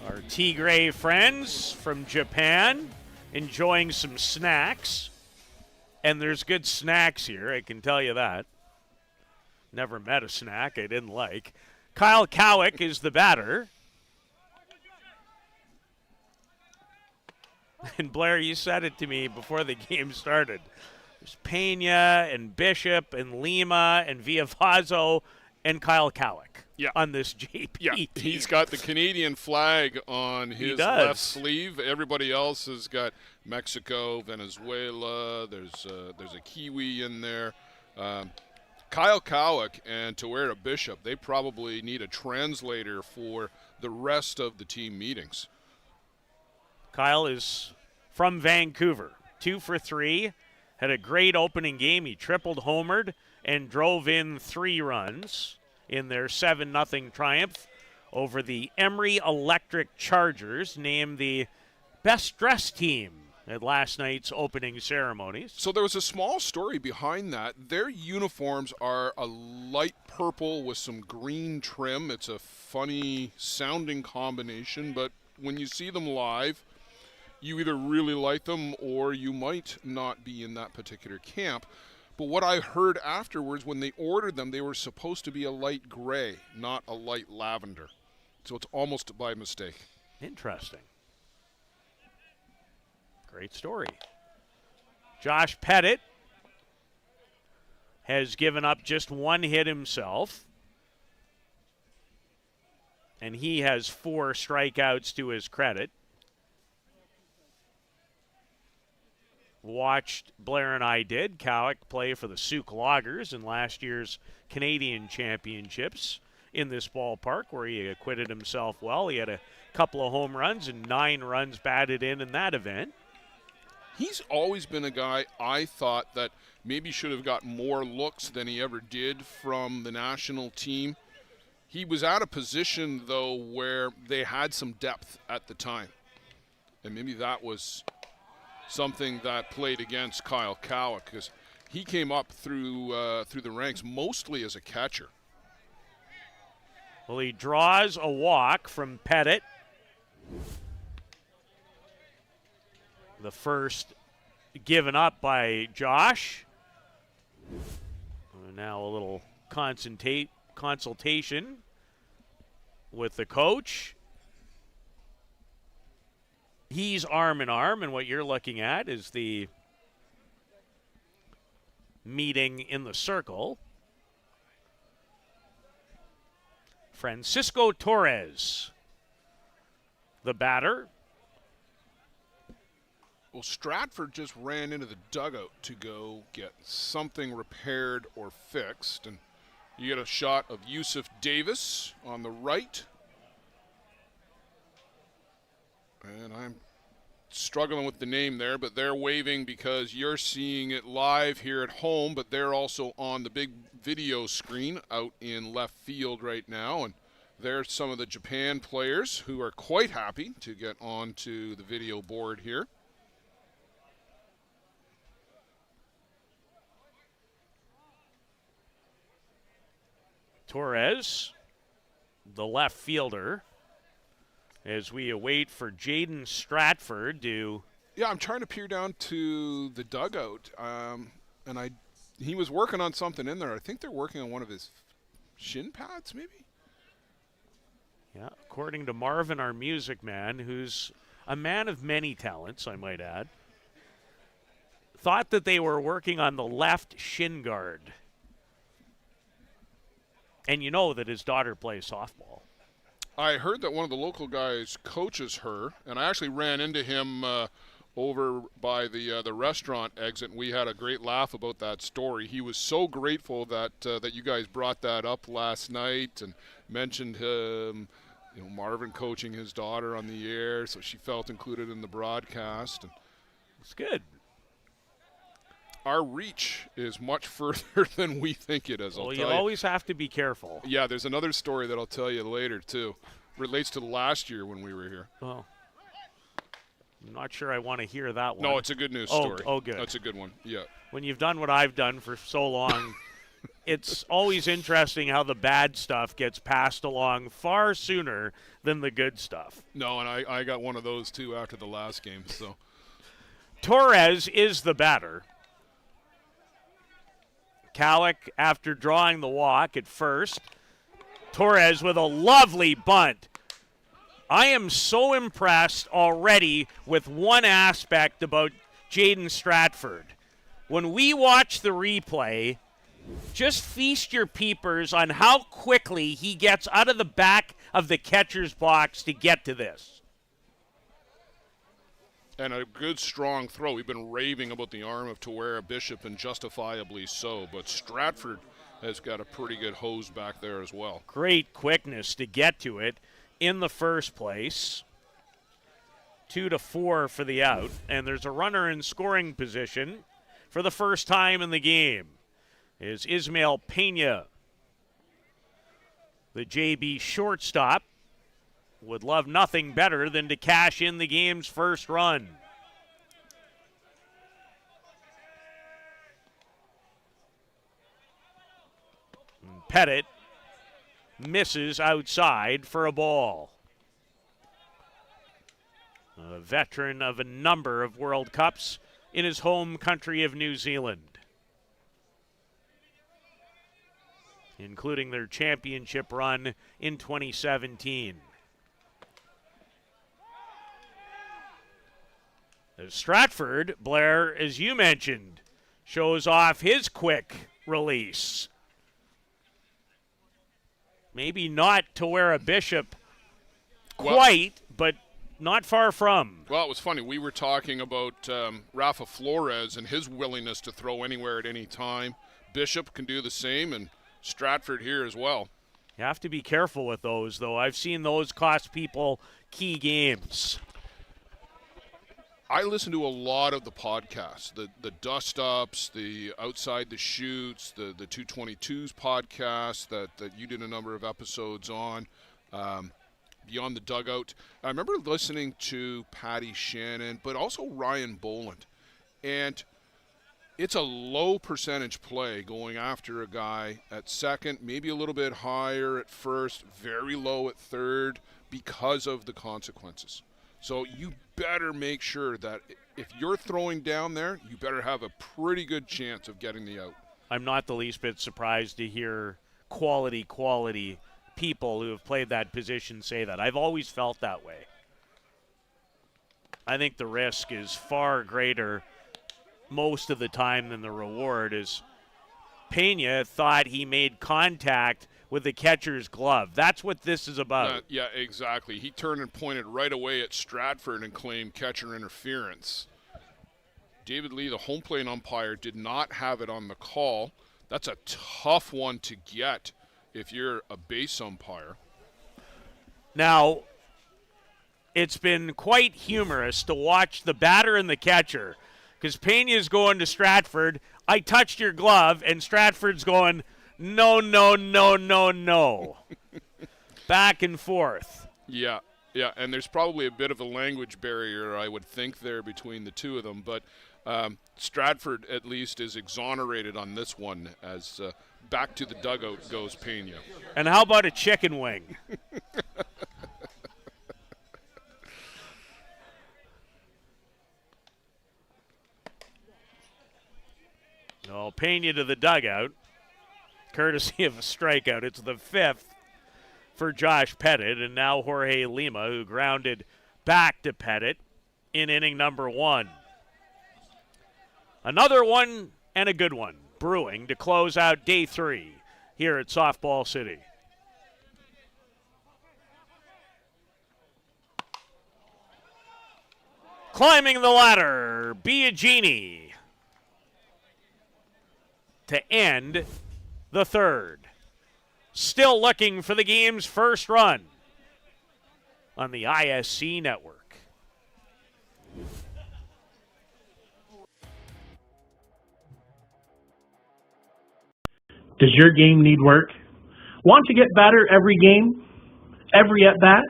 Our Tigray friends from Japan enjoying some snacks. And there's good snacks here, I can tell you that. Never met a snack I didn't like. Kyle Cowick is the batter. And Blair, you said it to me before the game started. There's Pena and Bishop and Lima and Villavazo and Kyle Cowick on this JP team. He's got the Canadian flag on his left sleeve. Everybody else has got Mexico, Venezuela. There's a Kiwi in there. Kyle Cowick and Tawera Bishop, they probably need a translator for the rest of the team meetings. Kyle is from Vancouver, 2 for 3. Had a great opening game. He tripled homered and drove in 3 runs in their 7-0 triumph over the Emery Electric Chargers, named the best dressed team at last night's opening ceremonies. So there was a small story behind that. Their uniforms are a light purple with some green trim. It's a funny sounding combination, but when you see them live, you either really like them or you might not be in that particular camp. But what I heard afterwards, when they ordered them, they were supposed to be a light gray, not a light lavender. So it's almost by mistake. Interesting. Great story. Josh Pettit has given up just 1 hit himself. And he has 4 strikeouts to his credit. Watched, Blair and I did, Cowick play for the Souk Loggers in last year's Canadian Championships in this ballpark, where he acquitted himself well. He had a couple of home runs and 9 runs batted in that event. He's always been a guy I thought that maybe should have got more looks than he ever did from the national team. He was at a position, though, where they had some depth at the time. And maybe that was something that played against Kyle Cowick, because he came up through the ranks mostly as a catcher. Well, he draws a walk from Pettit. The first given up by Josh. Now a little consultation with the coach. He's arm in arm, and what you're looking at is the meeting in the circle. Francisco Torres, the batter. Well, Stratford just ran into the dugout to go get something repaired or fixed, and you get a shot of Yusuf Davis on the right. And I'm struggling with the name there, but they're waving because you're seeing it live here at home, but they're also on the big video screen out in left field right now. And there's some of the Japan players who are quite happy to get onto the video board here. Torres, the left fielder, as we await for Jaden Stratford to... Yeah, I'm trying to peer down to the dugout, and he was working on something in there. I think they're working on one of his shin pads, maybe? Yeah, according to Marvin, our music man, who's a man of many talents, I might add, thought that they were working on the left shin guard. And you know that his daughter plays softball. I heard that one of the local guys coaches her, and I actually ran into him over by the restaurant exit. And we had a great laugh about that story. He was so grateful that that you guys brought that up last night and mentioned Marvin coaching his daughter on the air, so she felt included in the broadcast. And it's good. Our reach is much further than we think it is. Well, you always have to be careful. Yeah, there's another story that I'll tell you later, too. Relates to last year when we were here. Oh. I'm not sure I want to hear that one. No, it's a good news story. Oh, good. That's a good one, yeah. When you've done what I've done for so long, it's always interesting how the bad stuff gets passed along far sooner than the good stuff. No, and I got one of those too after the last game. So Torres is the batter. Calic, after drawing the walk at first. Torres with a lovely bunt. I am so impressed already with one aspect about Jaden Stratford. When we watch the replay, just feast your peepers on how quickly he gets out of the back of the catcher's box to get to this. And a good, strong throw. We've been raving about the arm of Tawera Bishop, and justifiably so. But Stratford has got a pretty good hose back there as well. Great quickness to get to it in the first place. 2-4 for the out. And there's a runner in scoring position for the first time in the game. Is Ismael Pena. The JB shortstop would love nothing better than to cash in the game's first run. Pettit misses outside for a ball. A veteran of a number of World Cups in his home country of New Zealand, including their championship run in 2017. Stratford, Blair, as you mentioned, shows off his quick release. Maybe not Tawera Bishop quite, but not far from. Well, it was funny. We were talking about Rafa Flores and his willingness to throw anywhere at any time. Bishop can do the same, and Stratford here as well. You have to be careful with those, though. I've seen those cost people key games. I listen to a lot of the podcasts, the Dust Ups, the Outside the Chutes, the 222s podcast that you did a number of episodes on, Beyond the Dugout. I remember listening to Patty Shannon, but also Ryan Boland. And it's a low percentage play going after a guy at second, maybe a little bit higher at first, very low at third because of the consequences. So you better make sure that if you're throwing down there, you better have a pretty good chance of getting the out. I'm not the least bit surprised to hear quality people who have played that position say that. I've always felt that way. I think the risk is far greater most of the time than the reward. Is Pena thought he made contact with the catcher's glove. That's what this is about. Yeah, exactly. He turned and pointed right away at Stratford and claimed catcher interference. David Lee, the home plate umpire, did not have it on the call. That's a tough one to get if you're a base umpire. Now, it's been quite humorous to watch the batter and the catcher, because Pena's going to Stratford, I touched your glove, and Stratford's going, no. Back and forth. Yeah, and there's probably a bit of a language barrier, I would think, there between the two of them, but Stratford at least is exonerated on this one as back to the dugout goes Pena. And how about a chicken wing? No, Pena to the dugout, courtesy of a strikeout. It's the fifth for Josh Pettit, and now Jorge Lima, who grounded back to Pettit in inning number one. Another one and a good one brewing to close out day three here at Softball City. Climbing the ladder, Biagini to end the third. Still looking for the game's first run on the ISC network. Does your game need work? Want to get better every game, every at-bat?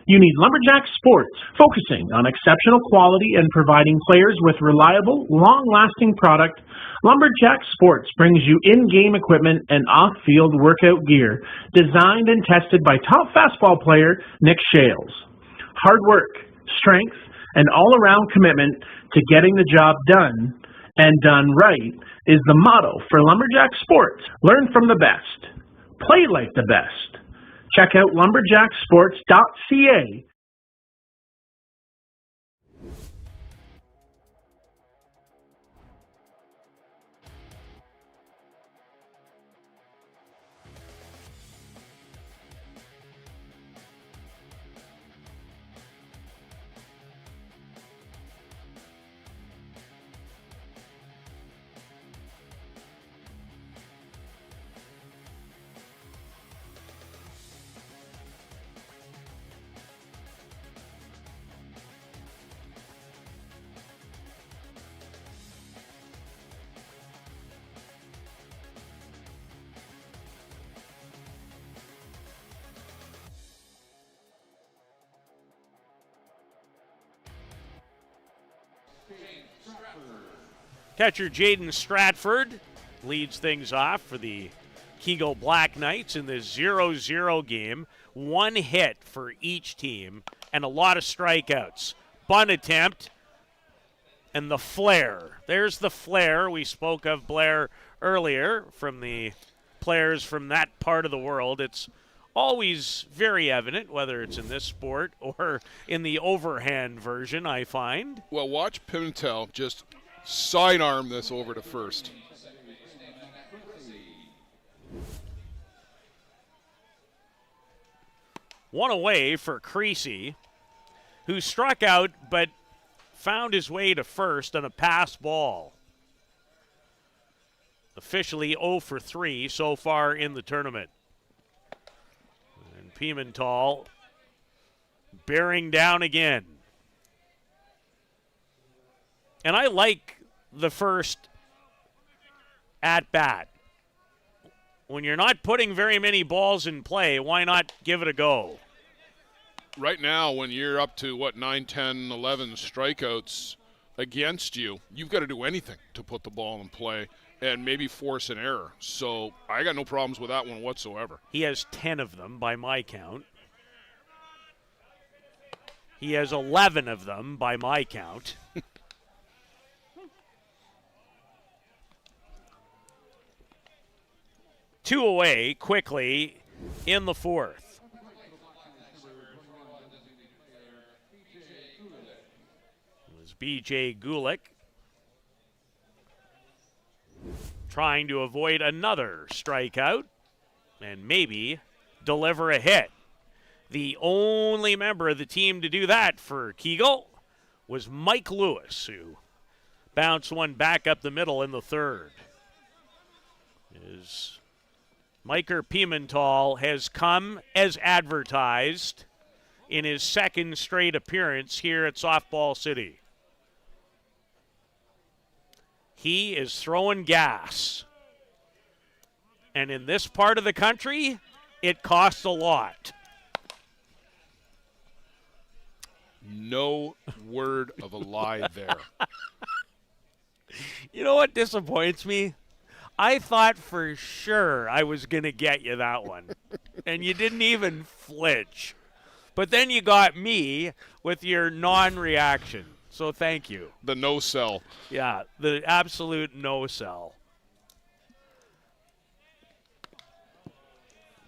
You need Lumberjack Sports, focusing on exceptional quality and providing players with reliable, long-lasting product. Lumberjack Sports brings you in-game equipment and off-field workout gear, designed and tested by top fastball player Nick Shales. Hard work, strength, and all-around commitment to getting the job done, and done right, is the motto for Lumberjack Sports. Learn from the best. Play like the best. Check out lumberjacksports.ca. Catcher Jaden Stratford leads things off for the Kegel Black Knights in this 0-0 game. One hit for each team and a lot of strikeouts. Bunt attempt and the flare. There's the flare. We spoke of Blair earlier from the players from that part of the world. It's always very evident, whether it's in this sport or in the overhand version, I find. Well, watch Pimentel just sidearm this over to first. One away for Creasy, who struck out but found his way to first on a pass ball. Officially 0 for 3 so far in the tournament. And Pimentel bearing down again. And I like the first at-bat. When you're not putting very many balls in play, why not give it a go? Right now, when you're up to, 9, 10, 11 strikeouts against you, you've got to do anything to put the ball in play and maybe force an error. So I got no problems with that one whatsoever. He has 10 of them by my count. He has 11 of them by my count. 2 away quickly in the fourth. It was B.J. Gulick trying to avoid another strikeout and maybe deliver a hit. The only member of the team to do that for Kegel was Mike Lewis, who bounced one back up the middle in the third. Miker Pimentel has come as advertised in his second straight appearance here at Softball City. He is throwing gas. And in this part of the country, it costs a lot. No word of a lie there. You know what disappoints me? I thought for sure I was going to get you that one. And you didn't even flinch. But then you got me with your non-reaction. So thank you. The no sell. Yeah, the absolute no sell.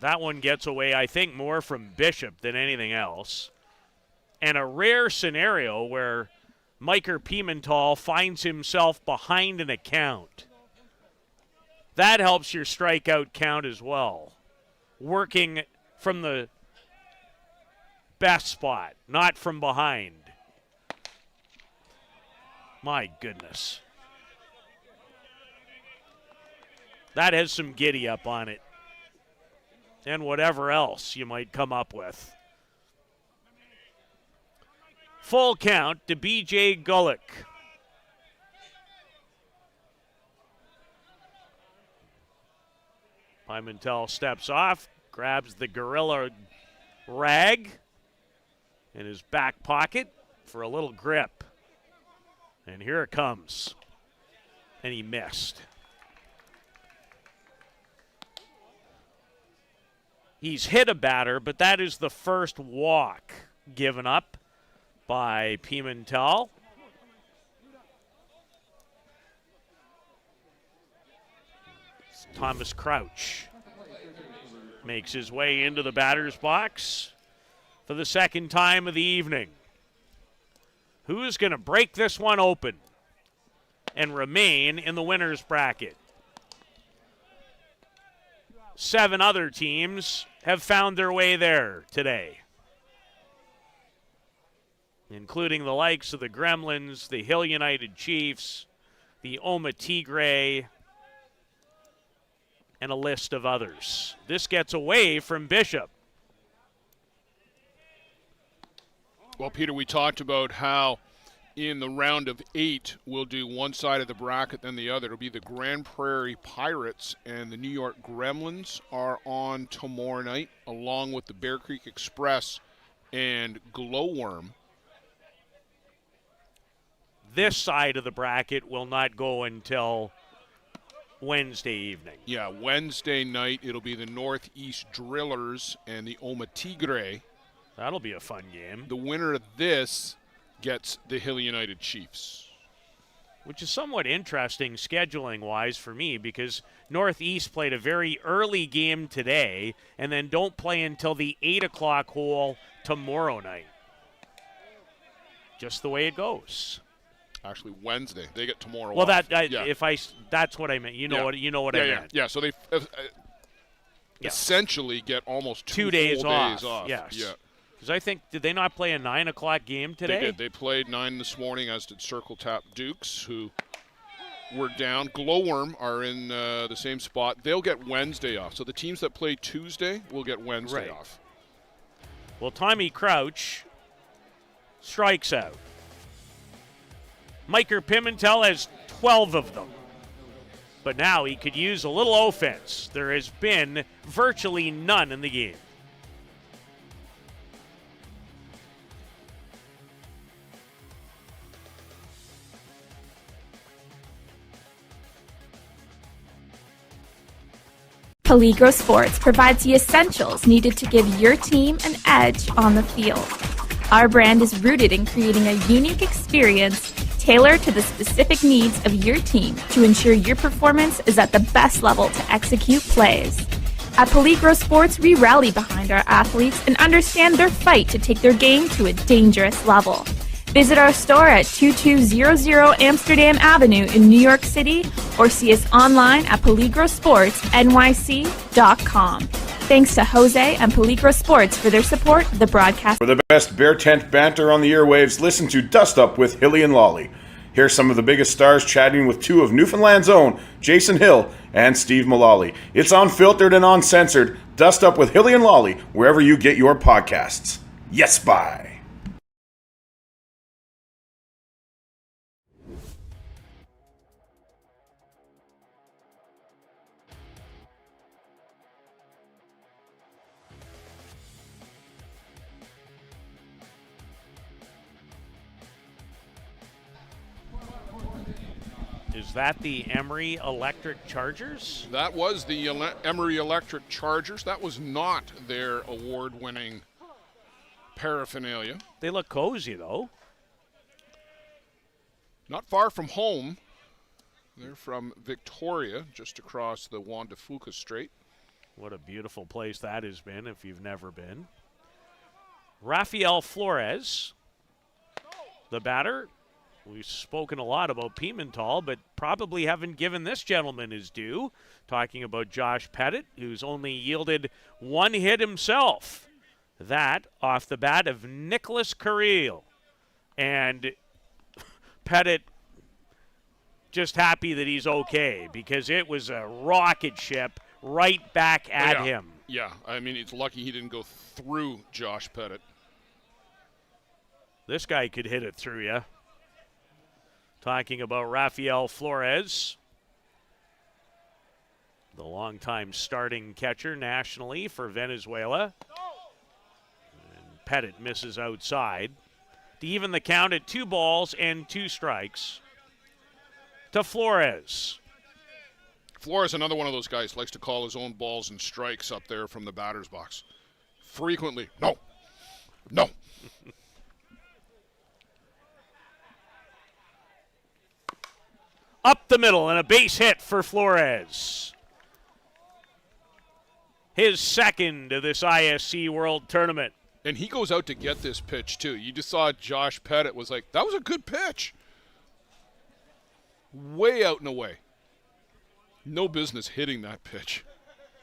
That one gets away, I think, more from Bishop than anything else. And a rare scenario where Miker Pimentel finds himself behind an account. That helps your strikeout count as well. Working from the best spot, not from behind. My goodness. That has some giddy up on it. And whatever else you might come up with. Full count to B.J. Gulick. Pimentel steps off, grabs the gorilla rag, in his back pocket for a little grip. And here it comes. And he missed. He's hit a batter, but that is the first walk given up by Pimentel. Thomas Crouch makes his way into the batter's box for the second time of the evening. Who's going to break this one open and remain in the winner's bracket? 7 other teams have found their way there today, including the likes of the Gremlins, the Hill United Chiefs, the Oma Tigre, and a list of others. This gets away from Bishop. Well, Peter, we talked about how in the round of 8, we'll do one side of the bracket, then the other. It'll be the Grand Prairie Pirates and the New York Gremlins are on tomorrow night, along with the Bear Creek Express and Glowworm. This side of the bracket will not go until Wednesday evening. Yeah, Wednesday night it'll be the Northeast Drillers and the Oma Tigre. That'll be a fun game. The winner of this gets the Hill United Chiefs. Which is somewhat interesting scheduling-wise for me because Northeast played a very early game today and then don't play until the 8 o'clock hole tomorrow night. Just the way it goes. Actually, Wednesday. They get tomorrow well, off. That's what I meant. You know what I meant. Yeah, so they essentially get almost 2 days off. Yes. Yeah. Because I think, did they not play a 9 o'clock game today? They did. They played 9 this morning, as did Circle Tap Dukes, who were down. Glowworm are in the same spot. They'll get Wednesday off. So the teams that play Tuesday will get Wednesday off. Well, Tommy Crouch strikes out. Miker Pimentel has 12 of them. But now he could use a little offense. There has been virtually none in the game. Peligro Sports provides the essentials needed to give your team an edge on the field. Our brand is rooted in creating a unique experience tailored to the specific needs of your team to ensure your performance is at the best level to execute plays. At Peligro Sports, we rally behind our athletes and understand their fight to take their game to a dangerous level. Visit our store at 2200 Amsterdam Avenue in New York City or see us online at peligrosportsnyc.com. Thanks to Jose and Peligro Sports for their support of the broadcast. For the best Bear Tent banter on the airwaves, listen to Dust Up with Hilly and Lolly. Here's some of the biggest stars chatting with 2 of Newfoundland's own, Jason Hill and Steve Mullally. It's unfiltered and uncensored. Dust Up with Hilly and Lolly, wherever you get your podcasts. Yes, bye. Is that the Emery Electric Chargers? That was the Emery Electric Chargers. That was not their award-winning paraphernalia. They look cozy, though. Not far from home. They're from Victoria, just across the Juan de Fuca Strait. What a beautiful place that has been if you've never been. Rafael Flores, the batter. We've spoken a lot about Pimentel, but probably haven't given this gentleman his due. Talking about Josh Pettit, who's only yielded 1 hit himself. That off the bat of Nicholas Carril. And Pettit just happy that he's okay because it was a rocket ship right back at him. Yeah, I mean, it's lucky he didn't go through Josh Pettit. This guy could hit it through you. Talking about Rafael Flores, the longtime starting catcher nationally for Venezuela. And Pettit misses outside to even the count at 2 balls and 2 strikes to Flores. Flores, another one of those guys, likes to call his own balls and strikes up there from the batter's box. Frequently. No. No. Up the middle and a base hit for Flores. His second of this ISC World Tournament. And he goes out to get this pitch, too. You just saw Josh Pettit was like, that was a good pitch. Way out and away. No business hitting that pitch.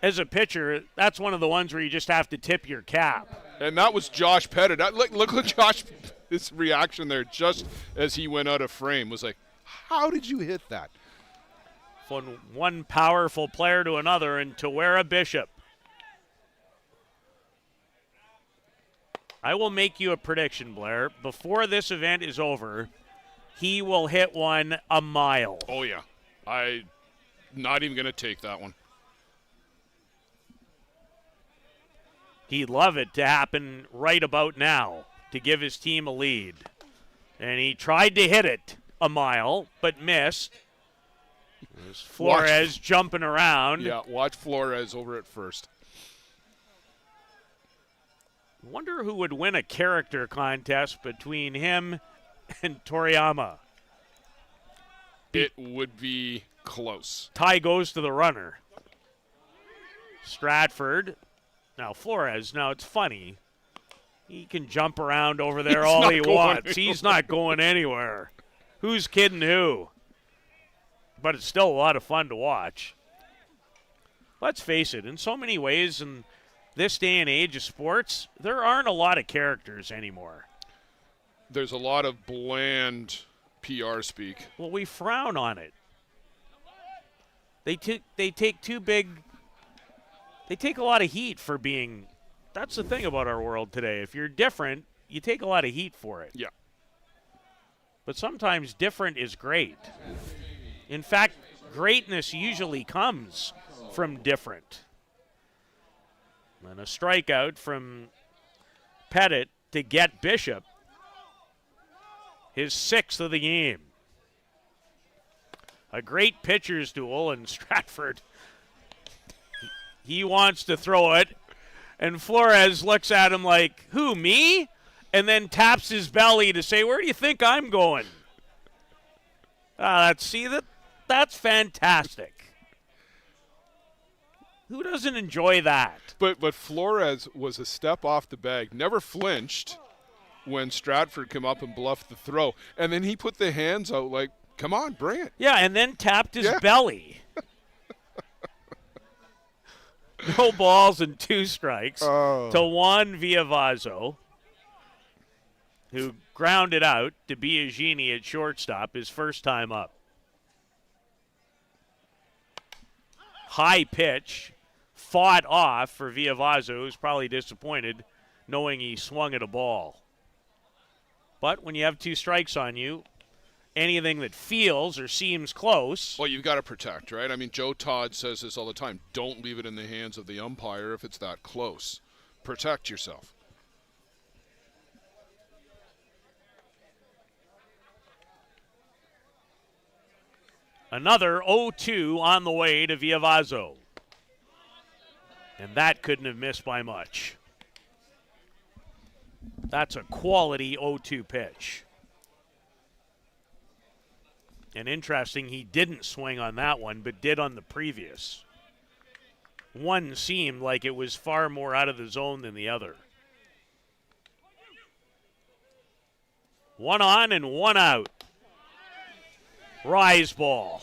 As a pitcher, that's one of the ones where you just have to tip your cap. And that was Josh Pettit. Look at Josh, his reaction there just as he went out of frame was like, how did you hit that? From one powerful player to another, and Tawera Bishop. I will make you a prediction, Blair. Before this event is over, he will hit one a mile. Oh, yeah. I'm not even going to take that one. He'd love it to happen right about now to give his team a lead. And he tried to hit it a mile, but missed. There's Flores jumping around. Yeah, watch Flores over at first. Wonder who would win a character contest between him and Toriyama. It would be close. Tie goes to the runner. Stratford. Now Flores, now it's funny. He can jump around over there all he wants. He's not going anywhere. Who's kidding who? But it's still a lot of fun to watch. Let's face it, in so many ways in this day and age of sports, there aren't a lot of characters anymore. There's a lot of bland PR speak. Well, we frown on it. They take too big. They take a lot of heat for being. That's the thing about our world today. If you're different, you take a lot of heat for it. Yeah. But sometimes different is great. In fact, greatness usually comes from different. And a strikeout from Pettit to get Bishop. His 6th of the game. A great pitcher's duel, and Stratford, he wants to throw it. And Flores looks at him like, who, me? And then taps his belly to say, where do you think I'm going? That's fantastic. Who doesn't enjoy that? But Flores was a step off the bag, never flinched when Stratford came up and bluffed the throw. And then he put the hands out like, come on, bring it. Yeah, and then tapped his belly. No balls and 2 strikes to Juan Villavazo, who grounded out to Biagini at shortstop his first time up. High pitch, fought off for Villavazo, who's probably disappointed knowing he swung at a ball. But when you have 2 strikes on you, anything that feels or seems close. Well, you've got to protect, right? I mean, Joe Todd says this all the time. Don't leave it in the hands of the umpire if it's that close. Protect yourself. Another 0-2 on the way to Villavazo. And that couldn't have missed by much. That's a quality 0-2 pitch. And interesting, he didn't swing on that one, but did on the previous. One seemed like it was far more out of the zone than the other. 1 on and 1 out. Rise ball.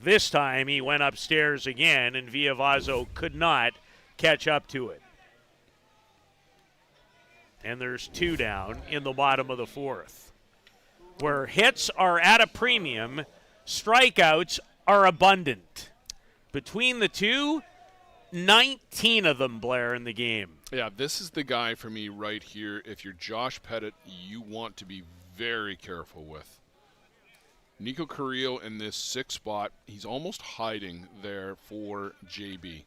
This time he went upstairs again, and Villavazo could not catch up to it. And there's 2 down in the bottom of the 4th. Where hits are at a premium, strikeouts are abundant. Between the two, 19 of them, Blair, in the game. Yeah, this is the guy for me right here. If you're Josh Pettit, you want to be very careful with. Nico Carrillo in this 6th spot, he's almost hiding there for JB.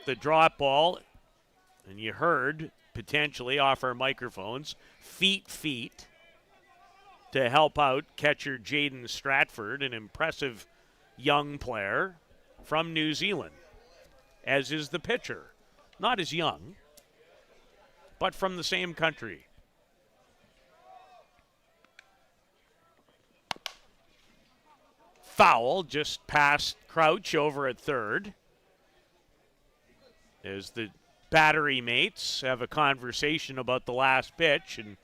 the drop ball, and you heard potentially off our microphones, feet to help out catcher Jaden Stratford, an impressive young player from New Zealand, as is the pitcher. Not as young, but from the same country. Foul just past Crouch over at third, as the battery mates have a conversation about the last pitch, and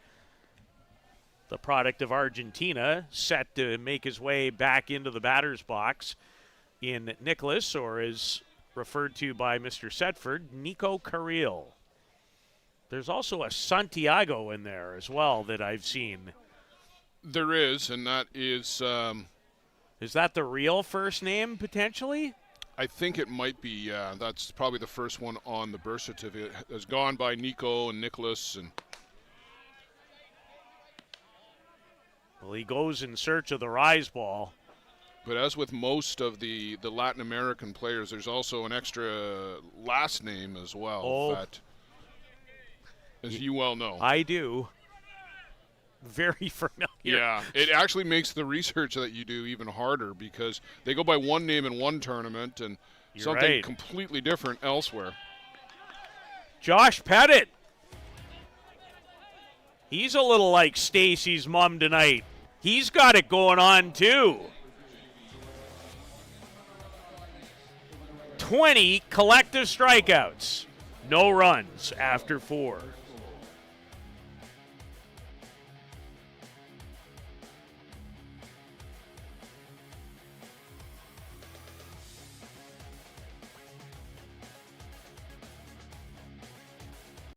the product of Argentina set to make his way back into the batter's box in Nicholas, or as referred to by Mr. Setford, Nico Carril. There's also a Santiago in there as well that I've seen. There is, and that is... is that the real first name, potentially? I think it might be, yeah. That's probably the first one on the birth certificate. It has gone by Nico and Nicholas. And well, he goes in search of the rise ball. But as with most of the Latin American players, there's also an extra last name as well. That, as you well know. I do. Very familiar. Yeah, it actually makes the research that you do even harder because they go by one name in one tournament and something completely different elsewhere. Josh Pettit. He's a little like Stacy's mom tonight. He's got it going on too. 20 collective strikeouts. No runs after 4.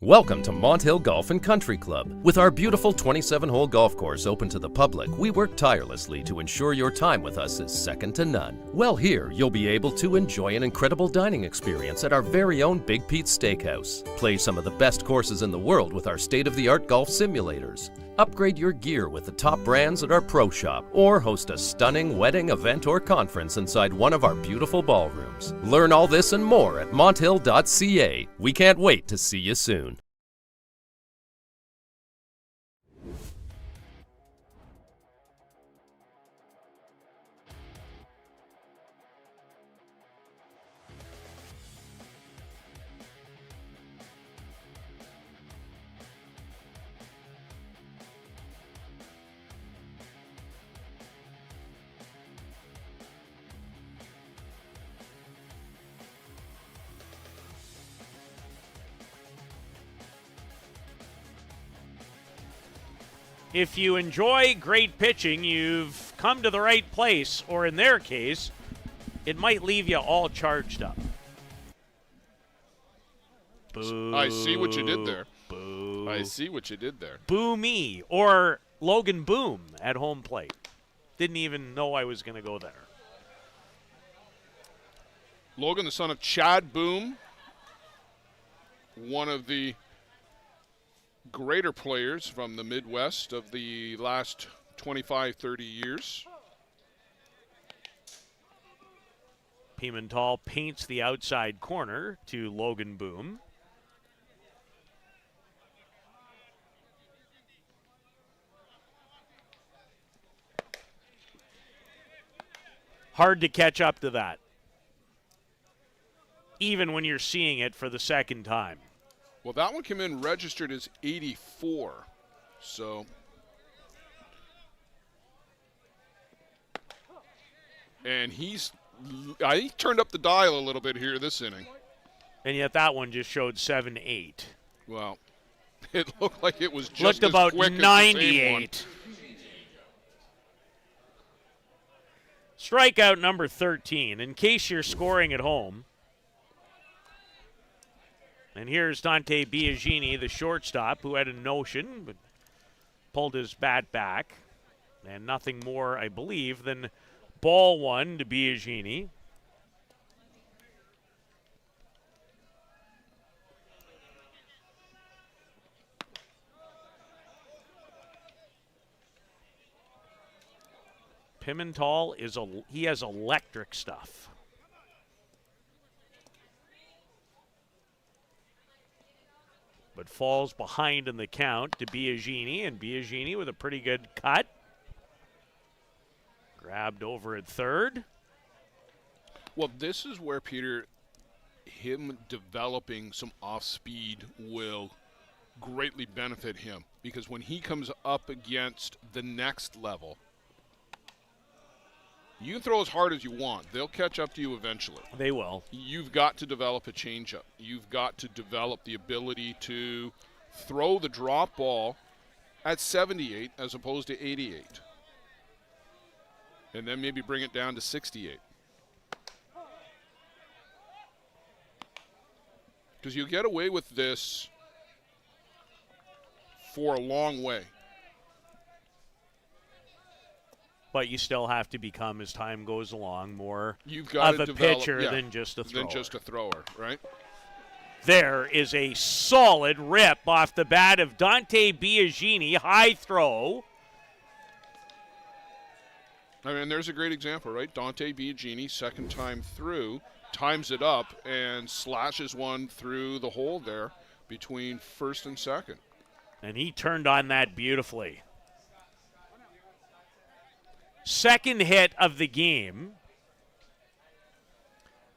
Welcome to Mont Hill Golf and Country Club. With our beautiful 27-hole golf course open to the public, we work tirelessly to ensure your time with us is second to none. Well, here you'll be able to enjoy an incredible dining experience at our very own Big Pete's Steakhouse. Play some of the best courses in the world with our state-of-the-art golf simulators. Upgrade your gear with the top brands at our pro shop, or host a stunning wedding, event, or conference inside one of our beautiful ballrooms. Learn all this and more at monthill.ca. We can't wait to see you soon. If you enjoy great pitching, you've come to the right place, or in their case, it might leave you all charged up. Boo. I see what you did there. Boo. I see what you did there. Boo me, or Logan Boom at home plate. Didn't even know I was going to go there. Logan, the son of Chad Boom, one of the greater players from the Midwest of the last 25, 30 years. Pimental paints the outside corner to Logan Boom. Hard to catch up to that, even when you're seeing it for the second time. Well, that one came in registered as 84. So, and he turned up the dial a little bit here this inning. And yet that one just showed 7-8. Well, it looked like it was just looked as about quick 98. Strikeout number 13. In case you're scoring at home. And here's Dante Biagini, the shortstop, who had a notion, but pulled his bat back. And nothing more, I believe, than ball one to Biagini. Pimental he has electric stuff. but falls behind in the count to Biagini, and Biagini with a pretty good cut. Grabbed over at third. Well, this is where, Peter, him developing some off-speed will greatly benefit him, because when he comes up against the next level, you can throw as hard as you want. They'll catch up to you eventually. They will. You've got to develop a changeup. You've got to develop the ability to throw the drop ball at 78 as opposed to 88. And then maybe bring it down to 68. Because you get away with this for a long way. But you still have to become, as time goes along, more You've got of to a develop, pitcher yeah, than just a thrower. Than just a thrower, right? There is a solid rip off the bat of Dante Biagini. High throw. I mean, there's a great example, right? Dante Biagini, second time through, times it up and slashes one through the hole there between first and second. And he turned on that beautifully. Second hit of the game.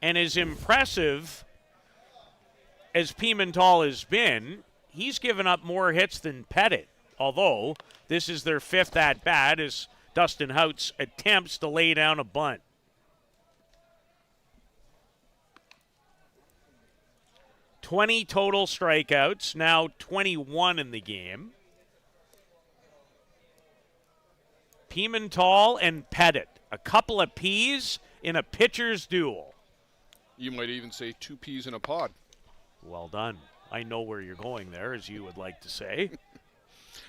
And as impressive as Pimental has been, he's given up more hits than Pettit. Although this is their fifth at-bat as Dustin Houts attempts to lay down a bunt. (20 total strikeouts, now 21 in the game. Pimental and Pettit, a couple of peas in a pitcher's duel. You might even say 2 peas in a pod. Well done. I know where you're going there, as you would like to say.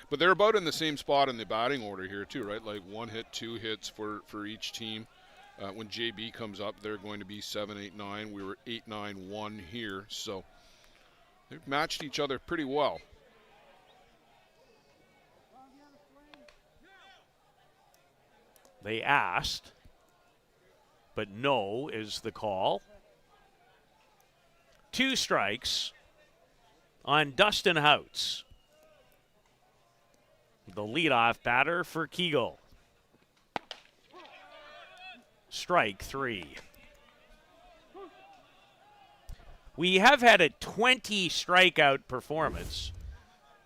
But they're about in the same spot in the batting order here, too, right? Like 1 hit, 2 hits for each team. When JB comes up, they're going to be 7, 8, 9. We were 8, 9, 1 here. So they've matched each other pretty well. They asked, but no is the call. 2 strikes on Dustin Houts, the leadoff batter for Kegel. Strike 3. We have had a 20 strikeout performance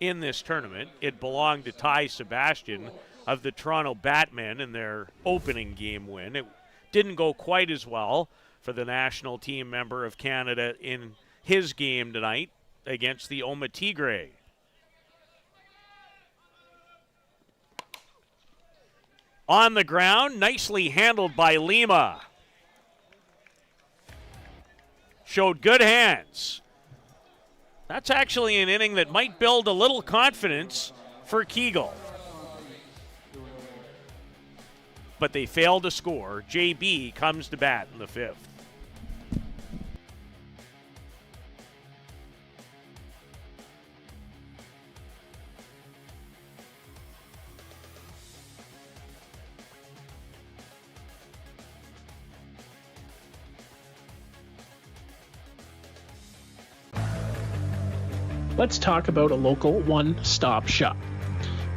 in this tournament. It belonged to Ty Sebastian of the Toronto Batmen in their opening game win. It didn't go quite as well for the national team member of Canada in his game tonight against the Oma Tigre. On the ground, nicely handled by Lima. Showed good hands. That's actually an inning that might build a little confidence for Kegel. But they failed to score. JB comes to bat in the 5th. Let's talk about a local one-stop shop.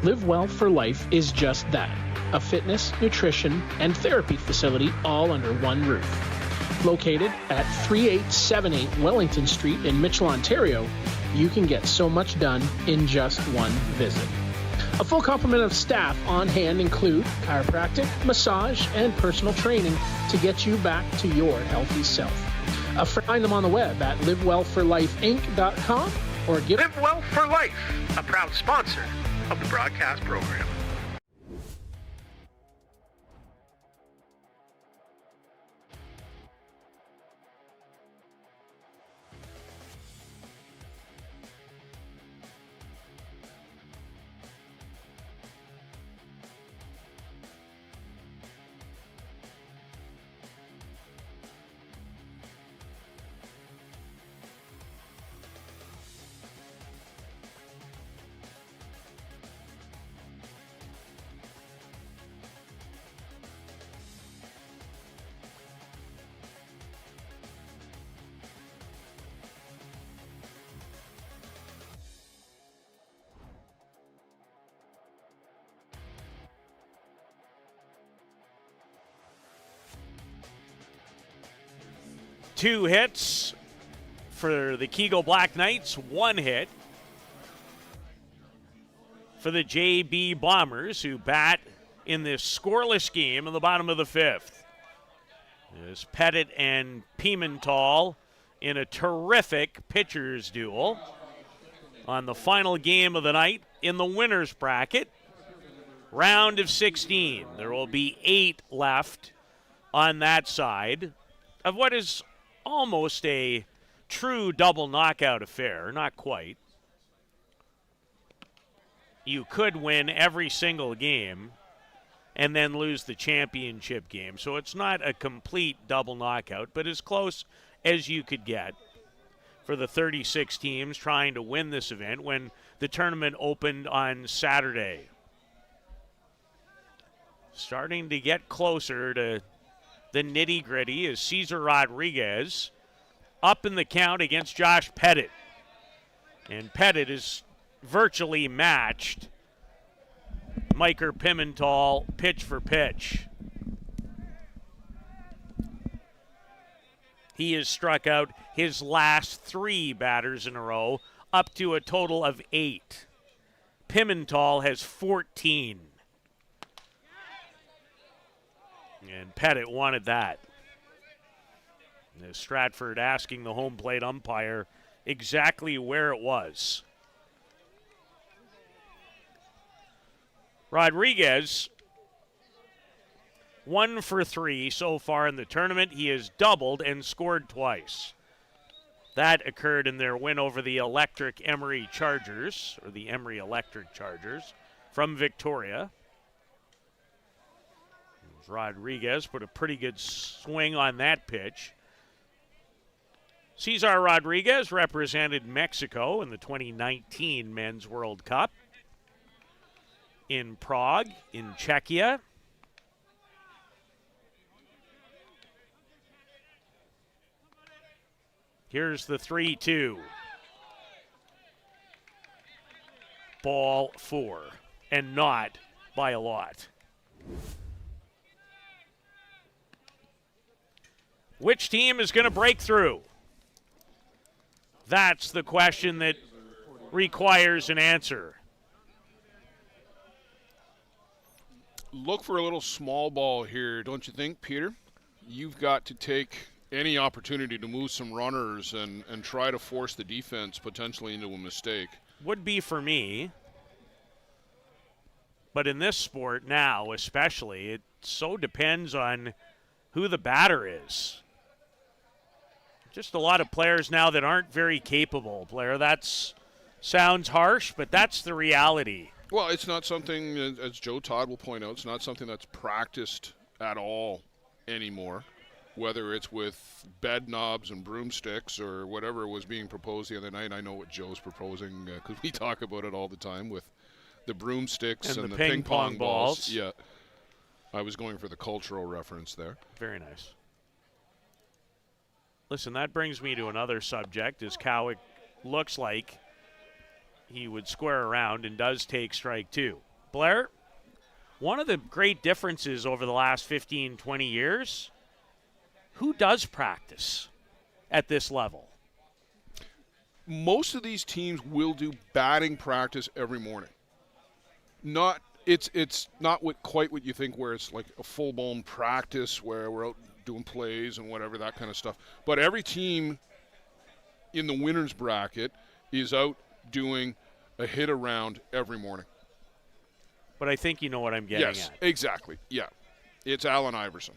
Live Well for Life is just that. A fitness, nutrition, and therapy facility all under one roof. Located at 3878 Wellington Street in Mitchell, Ontario, you can get so much done in just one visit. A full complement of staff on hand include chiropractic, massage, and personal training to get you back to your healthy self. Find them on the web at livewellforlifeinc.com or give Live Well for Life, a proud sponsor of the broadcast program. 2 hits for the Kegel Black Knights, 1 hit for the JB Bombers, who bat in this scoreless game in the bottom of the 5th. There's Pettit and Pimental in a terrific pitcher's duel on the final game of the night in the winner's bracket. Round of 16. There will be 8 left on that side of what is almost a true double knockout affair. Not quite. You could win every single game and then lose the championship game. So it's not a complete double knockout, but as close as you could get for the 36 teams trying to win this event when the tournament opened on Saturday. Starting to get closer to the nitty-gritty is Cesar Rodriguez up in the count against Josh Pettit. And Pettit is virtually matched Miker Pimental pitch for pitch. He has struck out his last 3 batters in a row, up to a total of 8. Pimental has 14. And Pettit wanted that. Stratford asking the home plate umpire exactly where it was. Rodriguez, 1 for 3 so far in the tournament. He has doubled and scored twice. That occurred in their win over the Electric Emery Chargers, or the Emery Electric Chargers, from Victoria. Rodriguez put a pretty good swing on that pitch. Cesar Rodriguez represented Mexico in the 2019 Men's World Cup in Prague, in Czechia. Here's the 3-2. Ball 4, and not by a lot. Which team is going to break through? That's the question that requires an answer. Look for a little small ball here, don't you think, Peter? You've got to take any opportunity to move some runners and try to force the defense potentially into a mistake. Would be for me. But in this sport now, especially, it so depends on who the batter is. Just a lot of players now that aren't very capable, Blair. That sounds harsh, but that's the reality. Well, it's not something, as Joe Todd will point out, it's not something that's practiced at all anymore, whether it's with bed knobs and broomsticks or whatever was being proposed the other night. I know what Joe's proposing because we talk about it all the time with the broomsticks and the ping pong balls. Yeah, I was going for the cultural reference there. Very nice. Listen, that brings me to another subject, as Cowick looks like he would square around and does take strike 2. Blair, one of the great differences over the last 15, 20 years, who does practice at this level? Most of these teams will do batting practice every morning. It's not quite what you think, where it's like a full-blown practice where we're out doing plays and whatever, that kind of stuff. But every team in the winner's bracket is out doing a hit around every morning. But I think you know what I'm getting at. Yes, exactly. Yeah. It's Allen Iverson.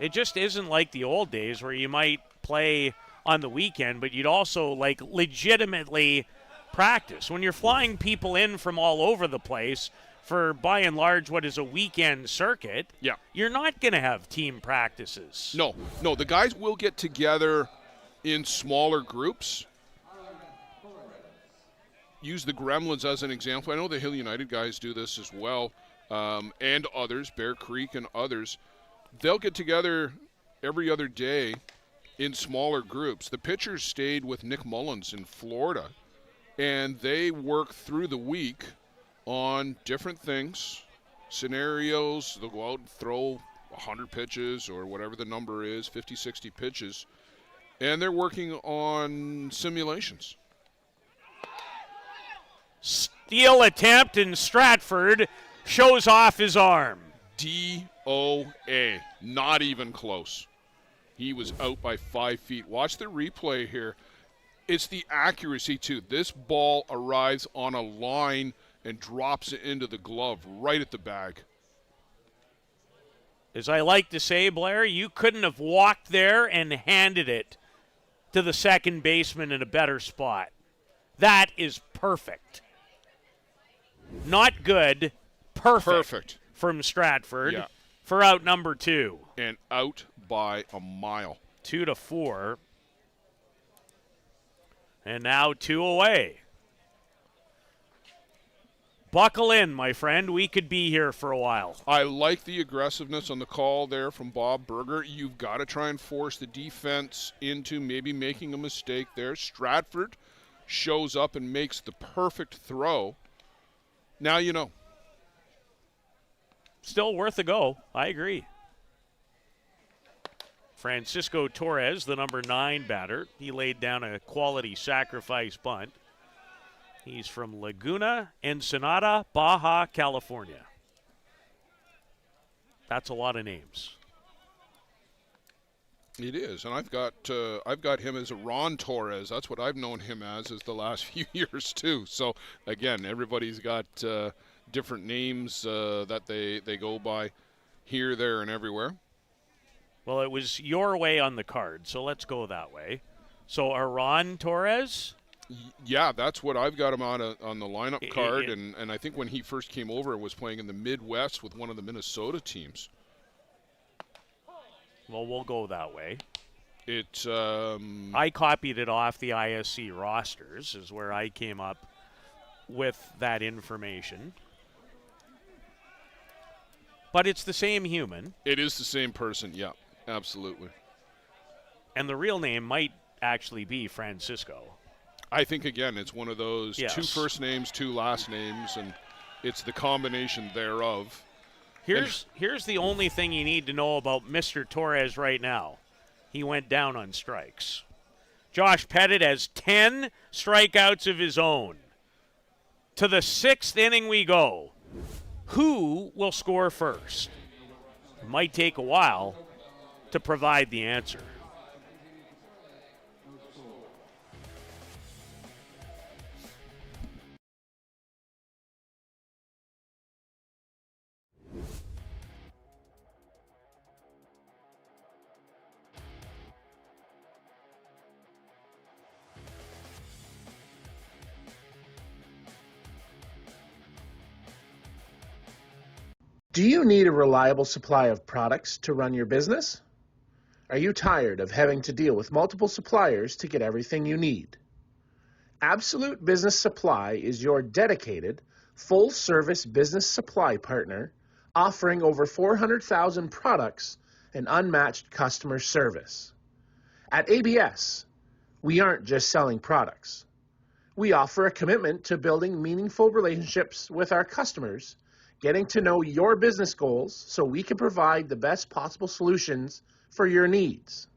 It just isn't like the old days where you might play on the weekend, but you'd also like legitimately practice. When you're flying people in from all over the place for, by and large, what is a weekend circuit, yeah, you're not going to have team practices. No. The guys will get together in smaller groups. Use the Gremlins as an example. I know the Hill United guys do this as well, and others, Bear Creek and others. They'll get together every other day in smaller groups. The pitchers stayed with Nick Mullins in Florida, and they work through the week on different things, scenarios. They'll go out and throw 100 pitches or whatever the number is, 50, 60 pitches, and they're working on simulations. Steal attempt, and Stratford shows off his arm. DOA, not even close. He was out by 5 feet. Watch the replay here. It's the accuracy, too. This ball arrives on a line and drops it into the glove right at the bag. As I like to say, Blair, you couldn't have walked there and handed it to the second baseman in a better spot. That is perfect. Not good, perfect. From Stratford for out number 2. And out by a mile. 2-4. And now 2 away. Buckle in, my friend. We could be here for a while. I like the aggressiveness on the call there from Bob Berger. You've got to try and force the defense into maybe making a mistake there. Stratford shows up and makes the perfect throw. Now you know. Still worth a go. I agree. Francisco Torres, the number 9 batter. He laid down a quality sacrifice bunt. He's from Laguna, Ensenada, Baja, California. That's a lot of names. It is, and I've got him as a Ron Torres. That's what I've known him as the last few years too. So again, everybody's got different names that they go by here, there, and everywhere. Well, it was your way on the card, so let's go that way. So Ron Torres? Yeah, that's what I've got him on the lineup card, and I think when he first came over, it was playing in the Midwest with one of the Minnesota teams. Well, we'll go that way. It's I copied it off the ISC rosters, is where I came up with that information. But it's the same human. It is the same person, yeah, absolutely. And the real name might actually be Francisco. I think, again, it's one of those 2 first names, 2 last names, and it's the combination thereof. Here's the only thing you need to know about Mr. Torres right now. He went down on strikes. Josh Pettit has 10 strikeouts of his own. To the 6th inning we go. Who will score first? It might take a while to provide the answer. Do you need a reliable supply of products to run your business? Are you tired of having to deal with multiple suppliers to get everything you need? Absolute Business Supply is your dedicated, full-service business supply partner offering over 400,000 products and unmatched customer service. At ABS, we aren't just selling products. We offer a commitment to building meaningful relationships with our customers, getting to know your business goals so we can provide the best possible solutions for your needs.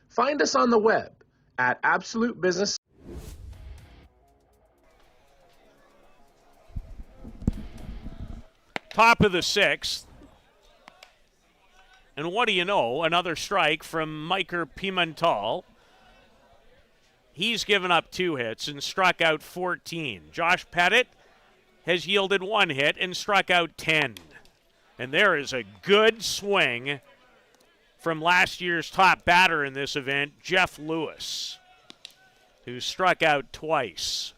Find us on the web at Absolute Business. Top of the 6th. And what do you know? Another strike from Miker Pimental. He's given up 2 hits and struck out 14. Josh Pettit has yielded 1 hit and struck out 10. And there is a good swing from last year's top batter in this event, Jeff Lewis, who struck out twice.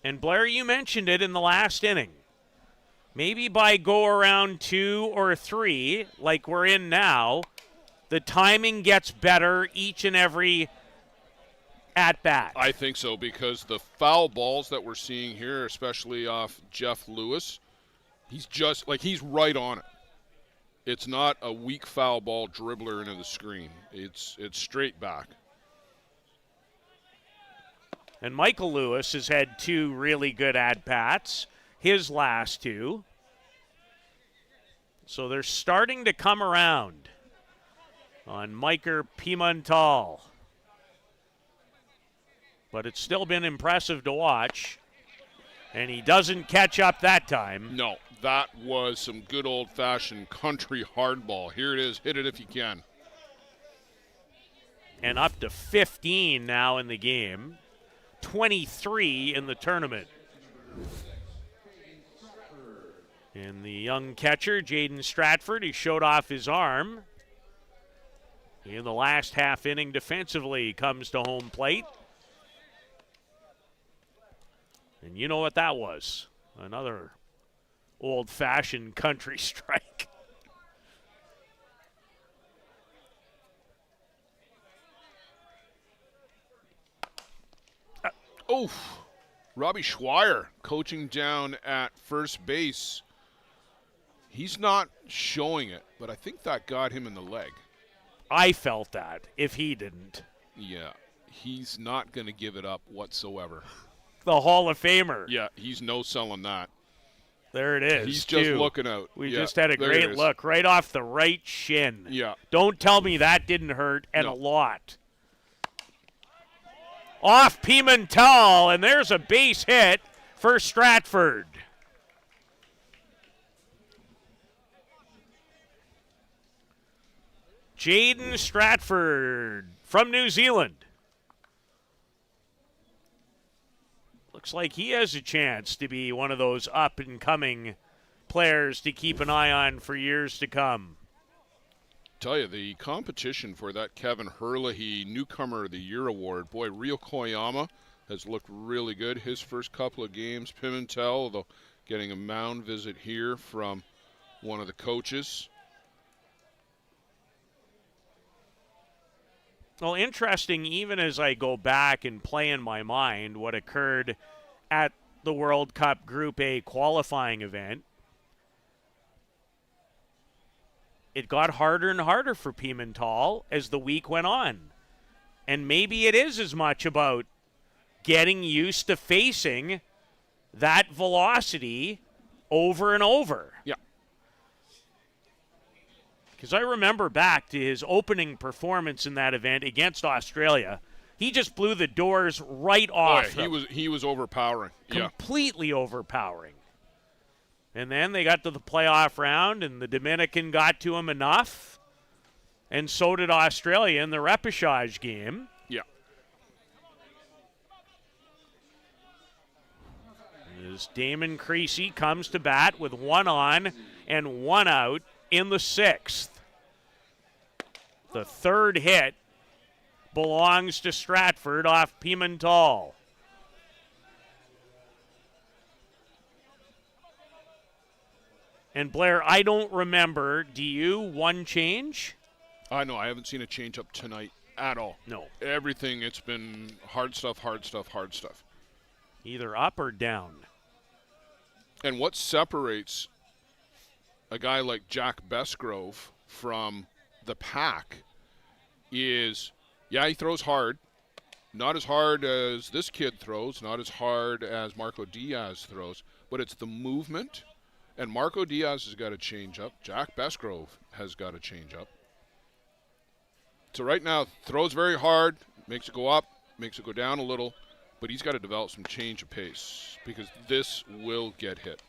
And Blair, you mentioned it in the last inning. Maybe by go around 2 or 3, like we're in now, the timing gets better each and every at-bat. I think so, because the foul balls that we're seeing here, especially off Jeff Lewis, he's right on it. It's not a weak foul ball dribbler into the screen. It's straight back. And Michael Lewis has had 2 really good at-bats, his last 2. So they're starting to come around on Miker Pimental. But it's still been impressive to watch. And he doesn't catch up that time. No, that was some good old-fashioned country hardball. Here it is. Hit it if you can. And up to 15 now in the game. 23 in the tournament. And the young catcher, Jaden Stratford, he showed off his arm. In the last half inning defensively, comes to home plate. And you know what that was. Another old-fashioned country strike. Robbie Schweier coaching down at first base. He's not showing it, but I think that got him in the leg. I felt that, if he didn't. Yeah, he's not going to give it up whatsoever. The Hall of Famer. Yeah, he's no selling that. There it is. He's just looking out. We just had a great look right off the right shin. Yeah. Don't tell me that didn't hurt, and a lot. Off Pimental, and there's a base hit for Stratford. Jaden Stratford from New Zealand. Looks like he has a chance to be one of those up-and-coming players to keep an eye on for years to come. Tell you, the competition for that Kevin Herlihy Newcomer of the Year award, boy, Ryo Koyama has looked really good his first couple of games. Pimentel, although getting a mound visit here from one of the coaches. Well, interesting, even as I go back and play in my mind what occurred at the World Cup Group A qualifying event, it got harder and harder for Pimental as the week went on. And maybe it is as much about getting used to facing that velocity over and over. Yeah. Because I remember back to his opening performance in that event against Australia. He just blew the doors right off. He was overpowering. Completely overpowering. And then they got to the playoff round, and the Dominican got to him enough, and so did Australia in the repechage game. Yeah. As Damon Creasy comes to bat with one on and one out in the sixth. The third hit belongs to Stratford off Pimental. And Blair, I don't remember, do you, one change? No, I haven't seen a change up tonight at all. No. Everything, it's been hard stuff, hard stuff, hard stuff. Either up or down. And what separates a guy like Jack Besgrove from the pack is, yeah, he throws hard. Not as hard as this kid throws, not as hard as Marco Diaz throws, but it's the movement. And Marco Diaz has got to change up. Jack Besgrove has got to change up. So right now, throws very hard, makes it go up, makes it go down a little, but he's got to develop some change of pace because this will get hit.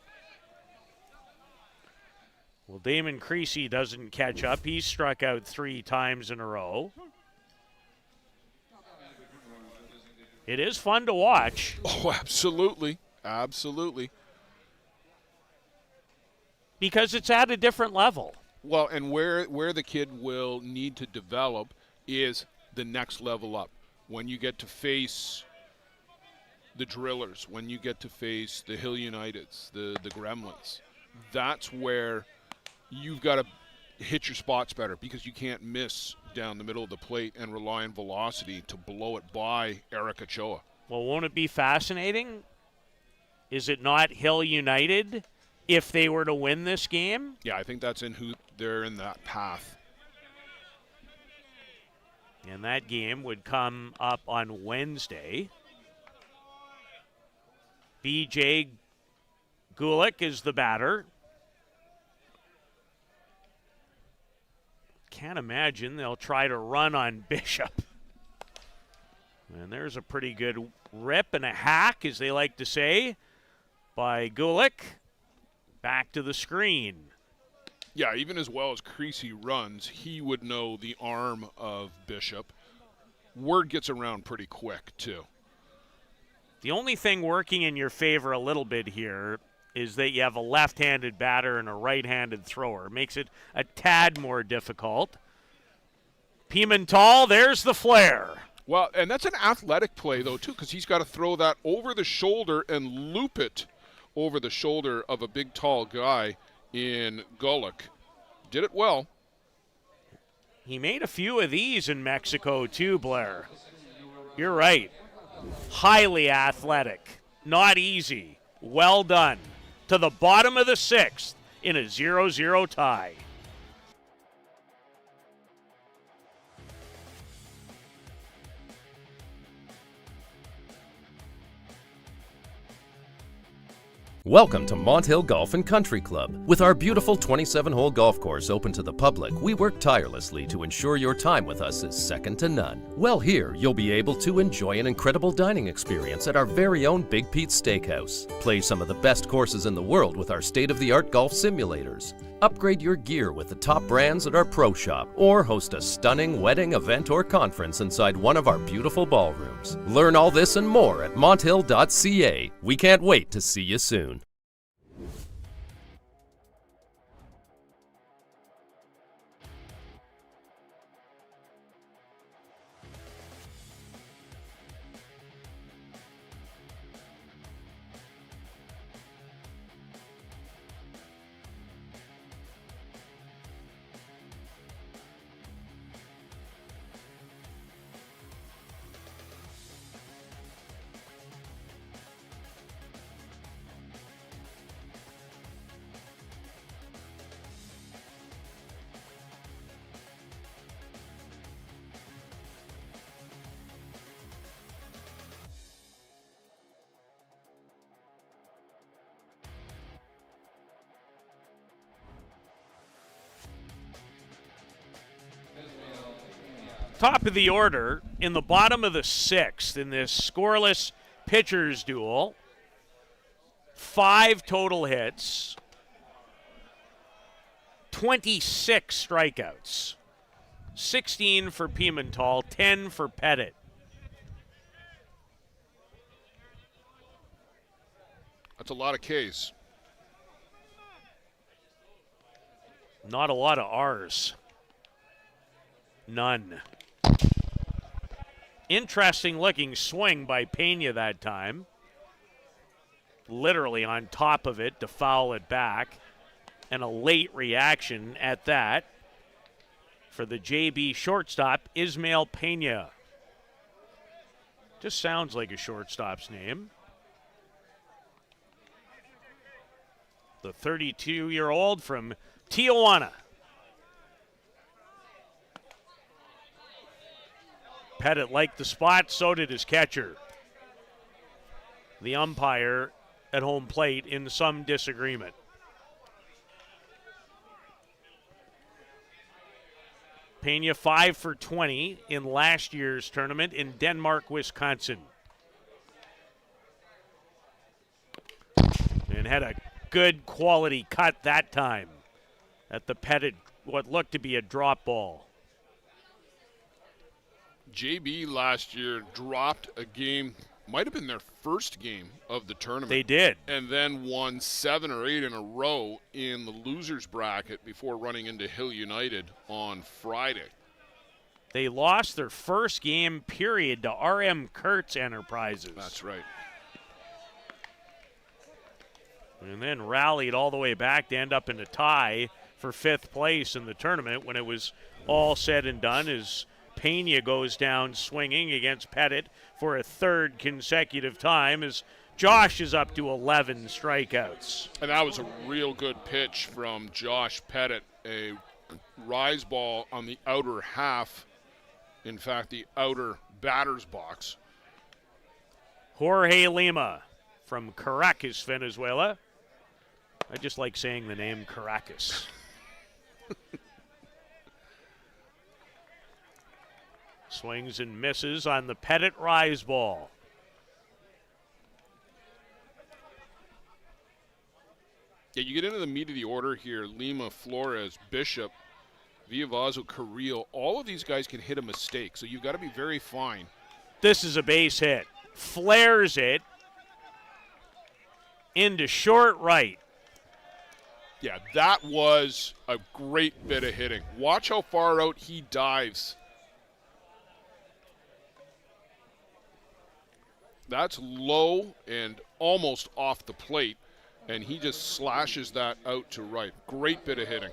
Well, Damon Creasy doesn't catch up. He's struck out 3 times in a row. It is fun to watch. Oh, absolutely. Absolutely. Because it's at a different level. Well, and where the kid will need to develop is the next level up. When you get to face the Drillers, when you get to face the Hill Uniteds, the Gremlins, that's where you've got to hit your spots better because you can't miss down the middle of the plate and rely on velocity to blow it by Eric Ochoa. Well, won't it be fascinating? Is it not Hill United if they were to win this game? Yeah, I think that's they're in that path. And that game would come up on Wednesday. BJ Gulick is the batter. can't imagine they'll try to run on Bishop. And there's a pretty good rip and a hack, as they like to say, by Gulick. Back to the screen. Yeah, even as well as Creasy runs, he would know the arm of Bishop. Word gets around pretty quick, too. The only thing working in your favor a little bit here is that you have a left-handed batter and a right-handed thrower. Makes it a tad more difficult. Pimental, there's the flare. Well, and that's an athletic play, though, too, because he's got to throw that over the shoulder and loop it over the shoulder of a big, tall guy in Gulick. Did it well. He made a few of these in Mexico, too, Blair. You're right. Highly athletic. Not easy. Well done. To the bottom of the sixth in a 0-0 tie. Welcome to Mont Hill Golf and Country Club. With our beautiful 27-hole golf course open to the public, we work tirelessly to ensure your time with us is second to none. Well, here you'll be able to enjoy an incredible dining experience at our very own Big Pete's Steakhouse. Play some of the best courses in the world with our state-of-the-art golf simulators. Upgrade your gear with the top brands at our pro shop, or host a stunning wedding, event, or conference inside one of our beautiful ballrooms. Learn all this and more at monthill.ca. We can't wait to see you soon. Top of the order in the bottom of the sixth in this scoreless pitchers duel. 5 total hits, 26 strikeouts, 16 for Pimental, 10 for Pettit. That's a lot of Ks. Not a lot of Rs. None. Interesting looking swing by Pena that time. Literally on top of it to foul it back. And a late reaction at that for the JB shortstop, Ismael Pena. Just sounds like a shortstop's name. The 32-year-old from Tijuana. Pettit liked the spot, so did his catcher. The umpire at home plate in some disagreement. Pena 5 for 20 in last year's tournament in Denmark, Wisconsin. And had a good quality cut that time at the Pettit, what looked to be a drop ball. JB last year dropped a game, might have been their first game of the tournament. They did. And then won 7 or 8 in a row in the losers bracket before running into Hill United on Friday. They lost their first game period to RM Kurtz Enterprises. That's right. And then rallied all the way back to end up in a tie for 5th place in the tournament when it was all said and done, as Pena goes down swinging against Pettit for a 3rd consecutive time, as Josh is up to 11 strikeouts. And that was a real good pitch from Josh Pettit, a rise ball on the outer half, in fact, the outer batter's box. Jorge Lima from Caracas, Venezuela. I just like saying the name Caracas. Swings and misses on the Pettit rise ball. Yeah, you get into the meat of the order here. Lima, Flores, Bishop, Villavazo, Carrillo. All of these guys can hit a mistake, so you've got to be very fine. This is a base hit. Flares it into short right. Yeah, that was a great bit of hitting. Watch how far out he dives. That's low and almost off the plate, and he just slashes that out to right. Great bit of hitting.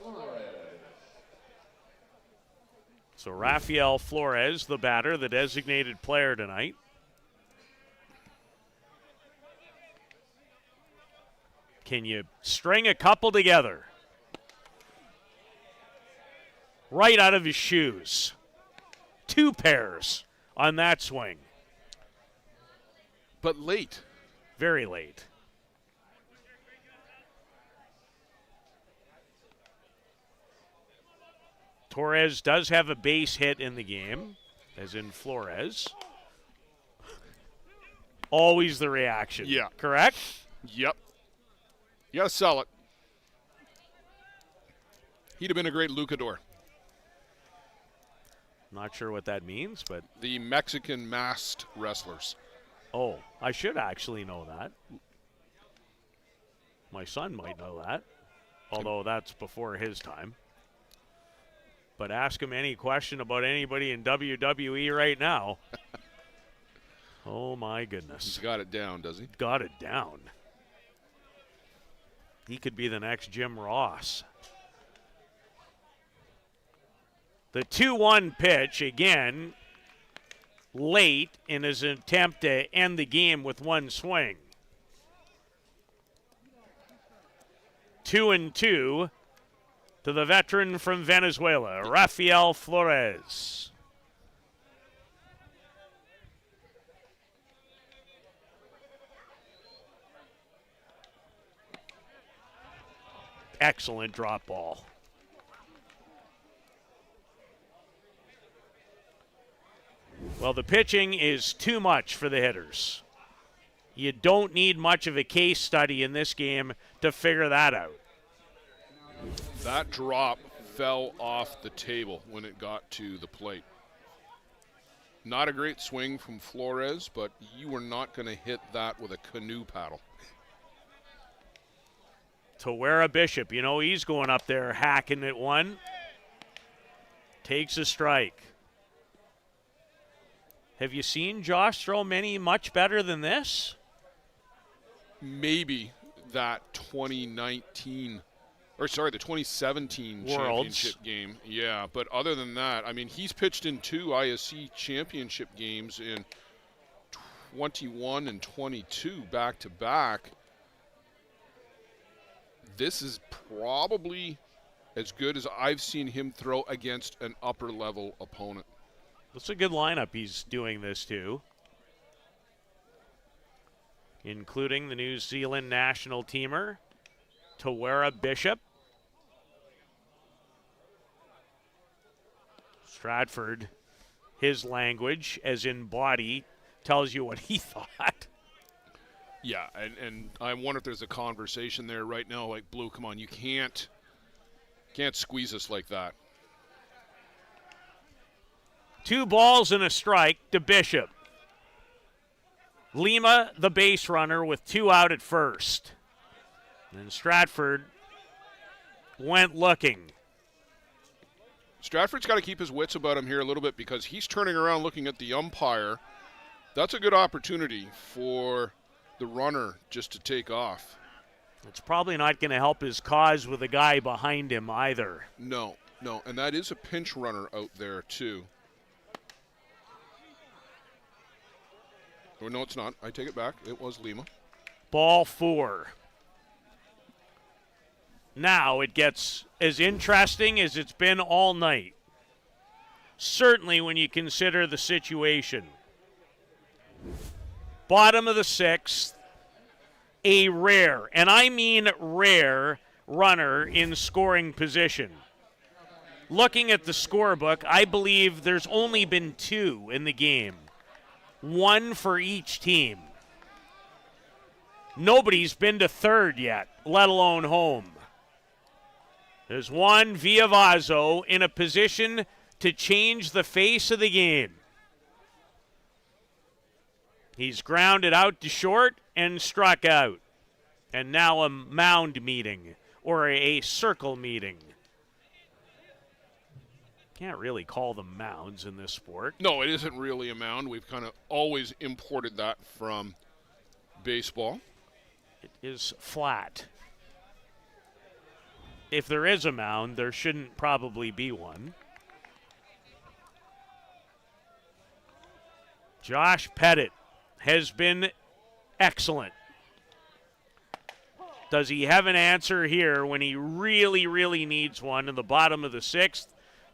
So Rafael Flores, the batter, the designated player tonight. Can you string a couple together? Right out of his shoes. 2 pairs on that swing. But late. Very late. Torres does have a base hit in the game, as in Flores. Always the reaction. Yeah. Correct? Yep. You got to sell it. He'd have been a great luchador. Not sure what that means, but... The Mexican masked wrestlers. Oh, I should actually know that. My son might know that, although that's before his time. But ask him any question about anybody in WWE right now. Oh, my goodness. He's got it down, does he? Got it down. He could be the next Jim Ross. The 2-1 pitch, again, late in his attempt to end the game with one swing. 2-2 to the veteran from Venezuela, Rafael Flores. Excellent drop ball. Well, the pitching is too much for the hitters. You don't need much of a case study in this game to figure that out. That drop fell off the table when it got to the plate. Not a great swing from Flores, but you were not going to hit that with a canoe paddle. Tawera Bishop, you know, he's going up there hacking at one. Takes a strike. Have you seen Josh throw many much better than this? Maybe that the 2017 championship game. Yeah, but other than that, I mean, he's pitched in 2 ISC championship games in 21 and 22 back-to-back. This is probably as good as I've seen him throw against an upper-level opponent. That's a good lineup he's doing this to, including the New Zealand national teamer, Tawera Bishop. Stratford, his language, as in body, tells you what he thought. Yeah, and I wonder if there's a conversation there right now, like, Blue, come on, you can't squeeze us like that. 2 balls and a strike to Bishop. Lima, the base runner, with 2 out at first. And Stratford went looking. Stratford's got to keep his wits about him here a little bit because he's turning around looking at the umpire. That's a good opportunity for the runner just to take off. It's probably not going to help his cause with a guy behind him either. No, and that is a pinch runner out there too. Oh, no, it's not. I take it back. It was Lima. Ball 4. Now it gets as interesting as it's been all night. Certainly when you consider the situation. Bottom of the 6th, a rare, and I mean rare, runner in scoring position. looking at the scorebook, I believe there's only been 2 in the game. 1 for each team. Nobody's been to third yet, let alone home. There's Juan Villavazo in a position to change the face of the game. He's grounded out to short and struck out. And now a mound meeting, or a circle meeting. Can't really call them mounds in this sport. No, it isn't really a mound. We've kind of always imported that from baseball. It is flat. If there is a mound, there shouldn't probably be one. Josh Pettit has been excellent. Does he have an answer here when he really, really needs one in the bottom of the 6th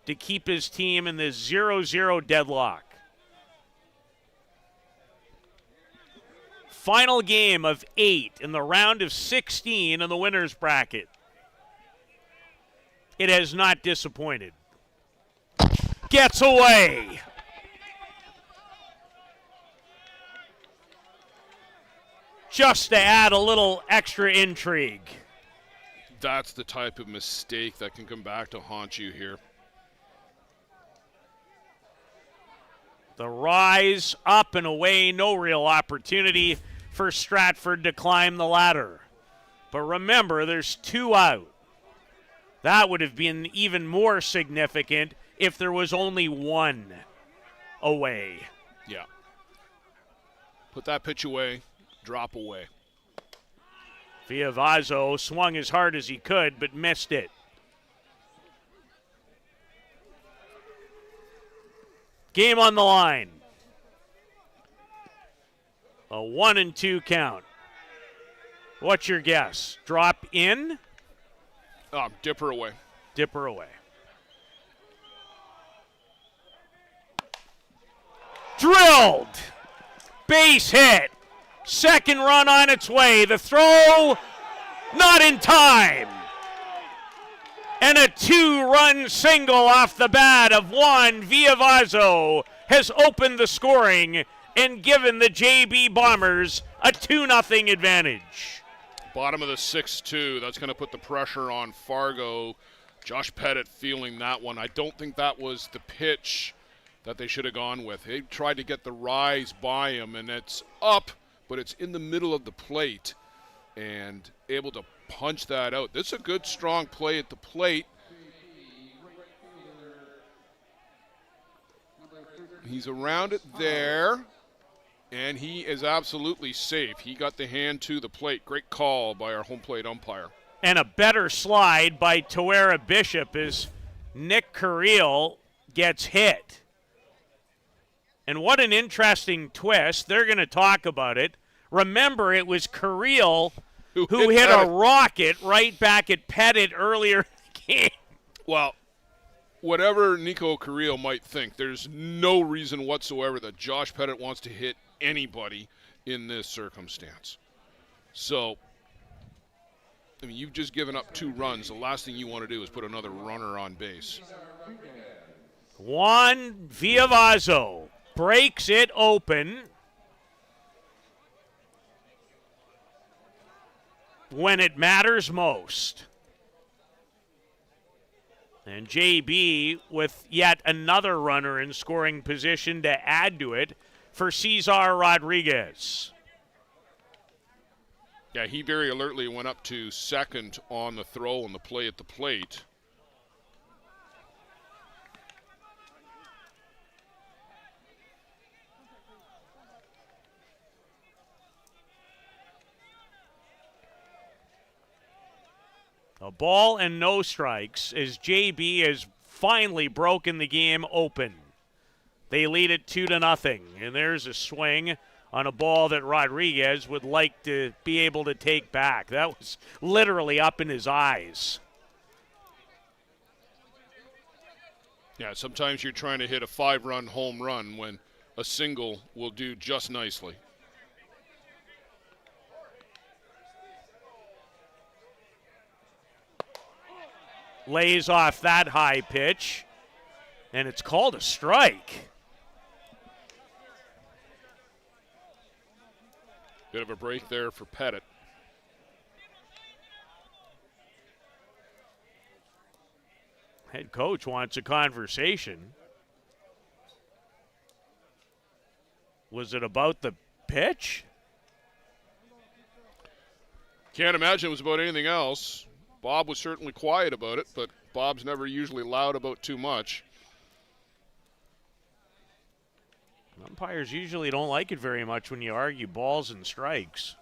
to keep his team in this 0-0 deadlock? Final game of 8 in the round of 16 in the winner's bracket. It has not disappointed. Gets away. Just to add a little extra intrigue. That's the type of mistake that can come back to haunt you here. The rise up and away, no real opportunity for Stratford to climb the ladder. But remember, there's 2 out. That would have been even more significant if there was only 1 away. Yeah. Put that pitch away, drop away. Villavazo swung as hard as he could, but missed it. Game on the line. A 1-2 count. What's your guess? Drop in? Dipper away. Dipper away. Drilled! Base hit. Second run on its way. The throw, not in time. And a 2-run single off the bat of Juan Villavazo has opened the scoring and given the JB Bombers a 2-0 advantage. Bottom of the 6-2. That's going to put the pressure on Fargo. Josh Pettit feeling that one. I don't think that was the pitch that they should have gone with. They tried to get the rise by him, and it's up, but it's in the middle of the plate and able to punch that out. This is a good, strong play at the plate. He's around it there, and he is absolutely safe. He got the hand to the plate. Great call by our home plate umpire. And a better slide by Tawera Bishop as Nick Carril gets hit. And what an interesting twist. They're going to talk about it. Remember, it was Carril who hit a rocket right back at Pettit earlier in the game. Well, whatever Nico Carril might think, there's no reason whatsoever that Josh Pettit wants to hit anybody in this circumstance. So, I mean, you've just given up 2 runs. The last thing you want to do is put another runner on base. Juan Villavazo breaks it open when it matters most. And JB with yet another runner in scoring position to add to it for Cesar Rodriguez. Yeah, he very alertly went up to second on the throw and the play at the plate. A ball and no strikes as JB has finally broken the game open. They lead it 2-0, and there's a swing on a ball that Rodriguez would like to be able to take back. That was literally up in his eyes. Yeah, sometimes you're trying to hit a 5-run home run when a single will do just nicely. lays off that high pitch, and it's called a strike. Bit of a break there for Pettit. Head coach wants a conversation. Was it about the pitch? Can't imagine it was about anything else. Bob was certainly quiet about it, but Bob's never usually loud about too much. Umpires usually don't like it very much when you argue balls and strikes.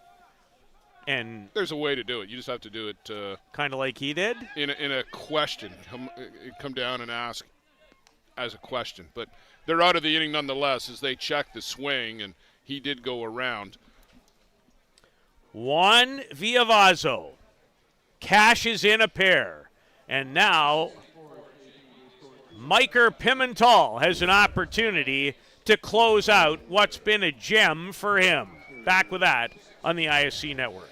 And there's a way to do it. You just have to do it kind of like he did? In a question. Come down and ask as a question. But they're out of the inning nonetheless as they check the swing, and he did go around. Juan Villavazo cashes in a pair. And now Miker Pimentel has an opportunity to close out what's been a gem for him. Back with that on the ISC Network.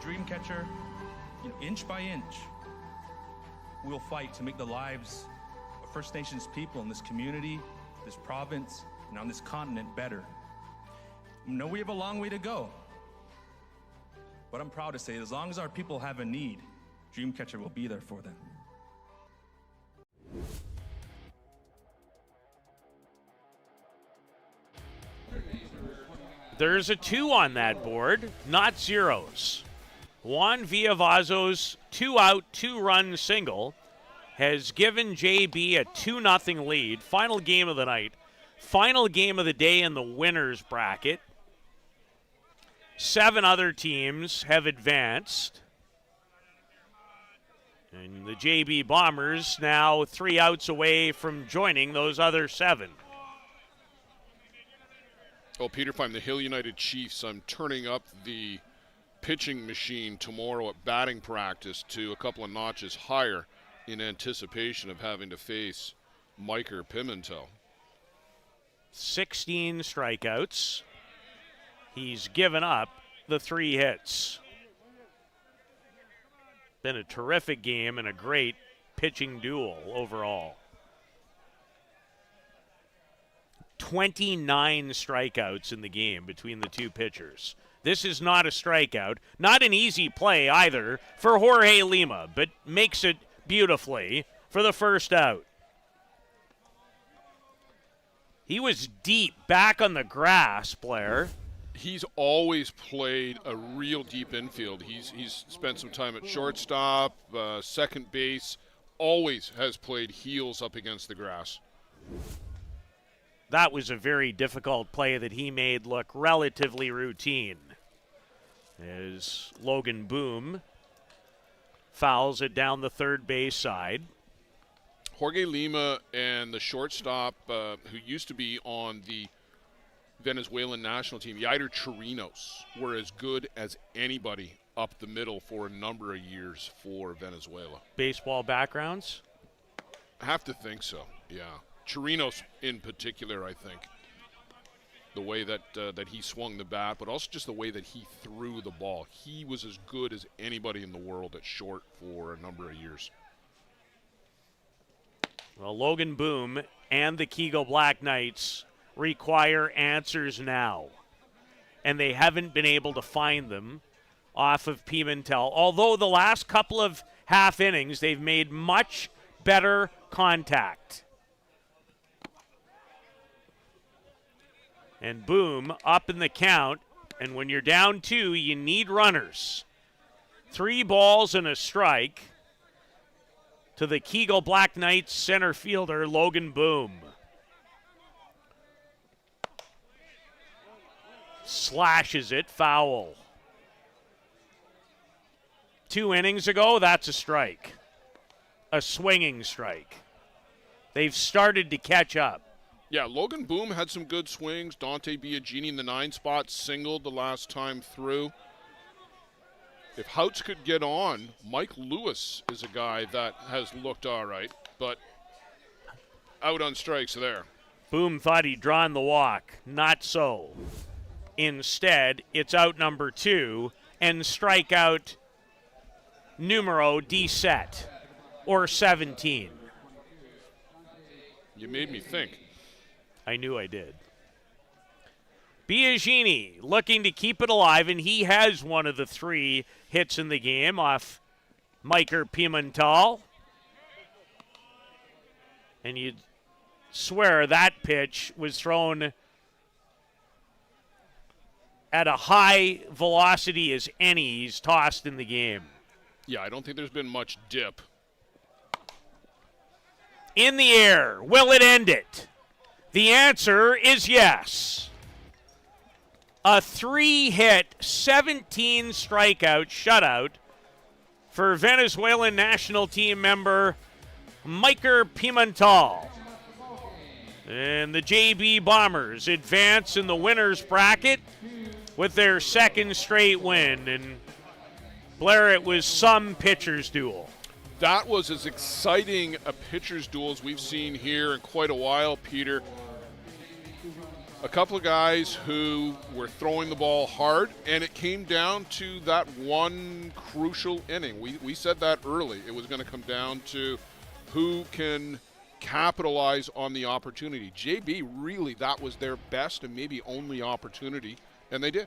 Dreamcatcher, inch by inch, we'll fight to make the lives of First Nations people in this community, this province, and on this continent better. I know we have a long way to go, but I'm proud to say as long as our people have a need, Dreamcatcher will be there for them. There's a 2 on that board, not zeros. Juan Villavazo's 2-out, 2-run single has given JB a 2-0 lead. Final game of the night. Final game of the day in the winners bracket. 7 other teams have advanced. And the JB Bombers now 3 outs away from joining those other 7. Oh, Peter, if I'm the Hill United Chiefs, I'm turning up the pitching machine tomorrow at batting practice to a couple of notches higher in anticipation of having to face Miker Pimentel. 16 strikeouts. He's given up the 3 hits. Been a terrific game and a great pitching duel overall. 29 strikeouts in the game between the 2 pitchers. This is not a strikeout. Not an easy play either for Jorge Lima, but makes it beautifully for the first out. He was deep back on the grass, Blair. He's always played a real deep infield. He's spent some time at shortstop, second base, always has played heels up against the grass. That was a very difficult play that he made look relatively routine. As Logan Boom fouls it down the third base side. Jorge Lima and the shortstop who used to be on the Venezuelan national team, Yaider Chirinos, were as good as anybody up the middle for a number of years for Venezuela. Baseball backgrounds? I have to think so, yeah. Chirinos in particular, I think. The way that he swung the bat, but also just the way that he threw the ball. He was as good as anybody in the world at short for a number of years. Well, Logan Boom and the Kegel Black Knights require answers now. And they haven't been able to find them off of Pimentel. Although the last couple of half innings, they've made much better contact. And Boom up in the count. And when you're down 2, you need runners. 3 balls and a strike to the Kegel Black Knights center fielder, Logan Boom. Slashes it, foul. 2 innings ago, that's a strike. A swinging strike. They've started to catch up. Yeah, Logan Boom had some good swings. Dante Biagini in the 9 spot singled the last time through. If Houts could get on, Mike Lewis is a guy that has looked all right, but out on strikes there. Boom thought he'd drawn the walk. Not so. Instead, it's out number 2 and strikeout numero 17 or 17. You made me think. I knew I did. Biagini looking to keep it alive, and he has one of the 3 hits in the game off Miker Pimental. And you'd swear that pitch was thrown at a high velocity as any he's tossed in the game. Yeah, I don't think there's been much dip. In the air, will it end it? The answer is yes. A 3-hit, 17 strikeout shutout for Venezuelan national team member Miker Pimental. And the JB Bombers advance in the winner's bracket with their 2nd straight win. And Blair, it was some pitcher's duel. That was as exciting a pitcher's duel as we've seen here in quite a while, Peter. A couple of guys who were throwing the ball hard, and it came down to that one crucial inning. We said that early. It was going to come down to who can capitalize on the opportunity. JB, really, that was their best and maybe only opportunity, and they did.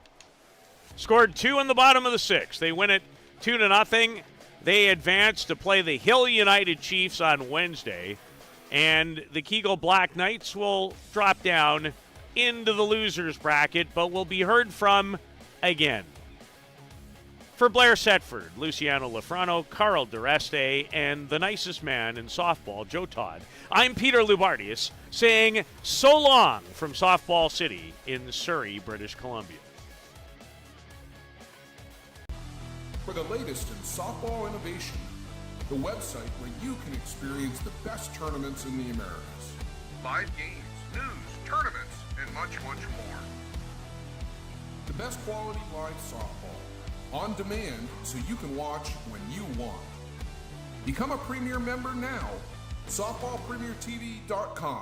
Scored 2 in the bottom of the 6th. They win it 2-0. They advance to play the Hill United Chiefs on Wednesday, and the Kegel Black Knights will drop down into the losers bracket, but will be heard from again. For Blair Setford, Luciano Lafrano, Carl DeReste, and the nicest man in softball, Joe Todd, I'm Peter Loubardius saying so long from Softball City in Surrey, British Columbia. For the latest in softball innovation, the website where you can experience the best tournaments in the Americas. Live games, news, tournaments, and much, much more. The best quality live softball, on demand so you can watch when you want. Become a Premier member now, softballpremiertv.com.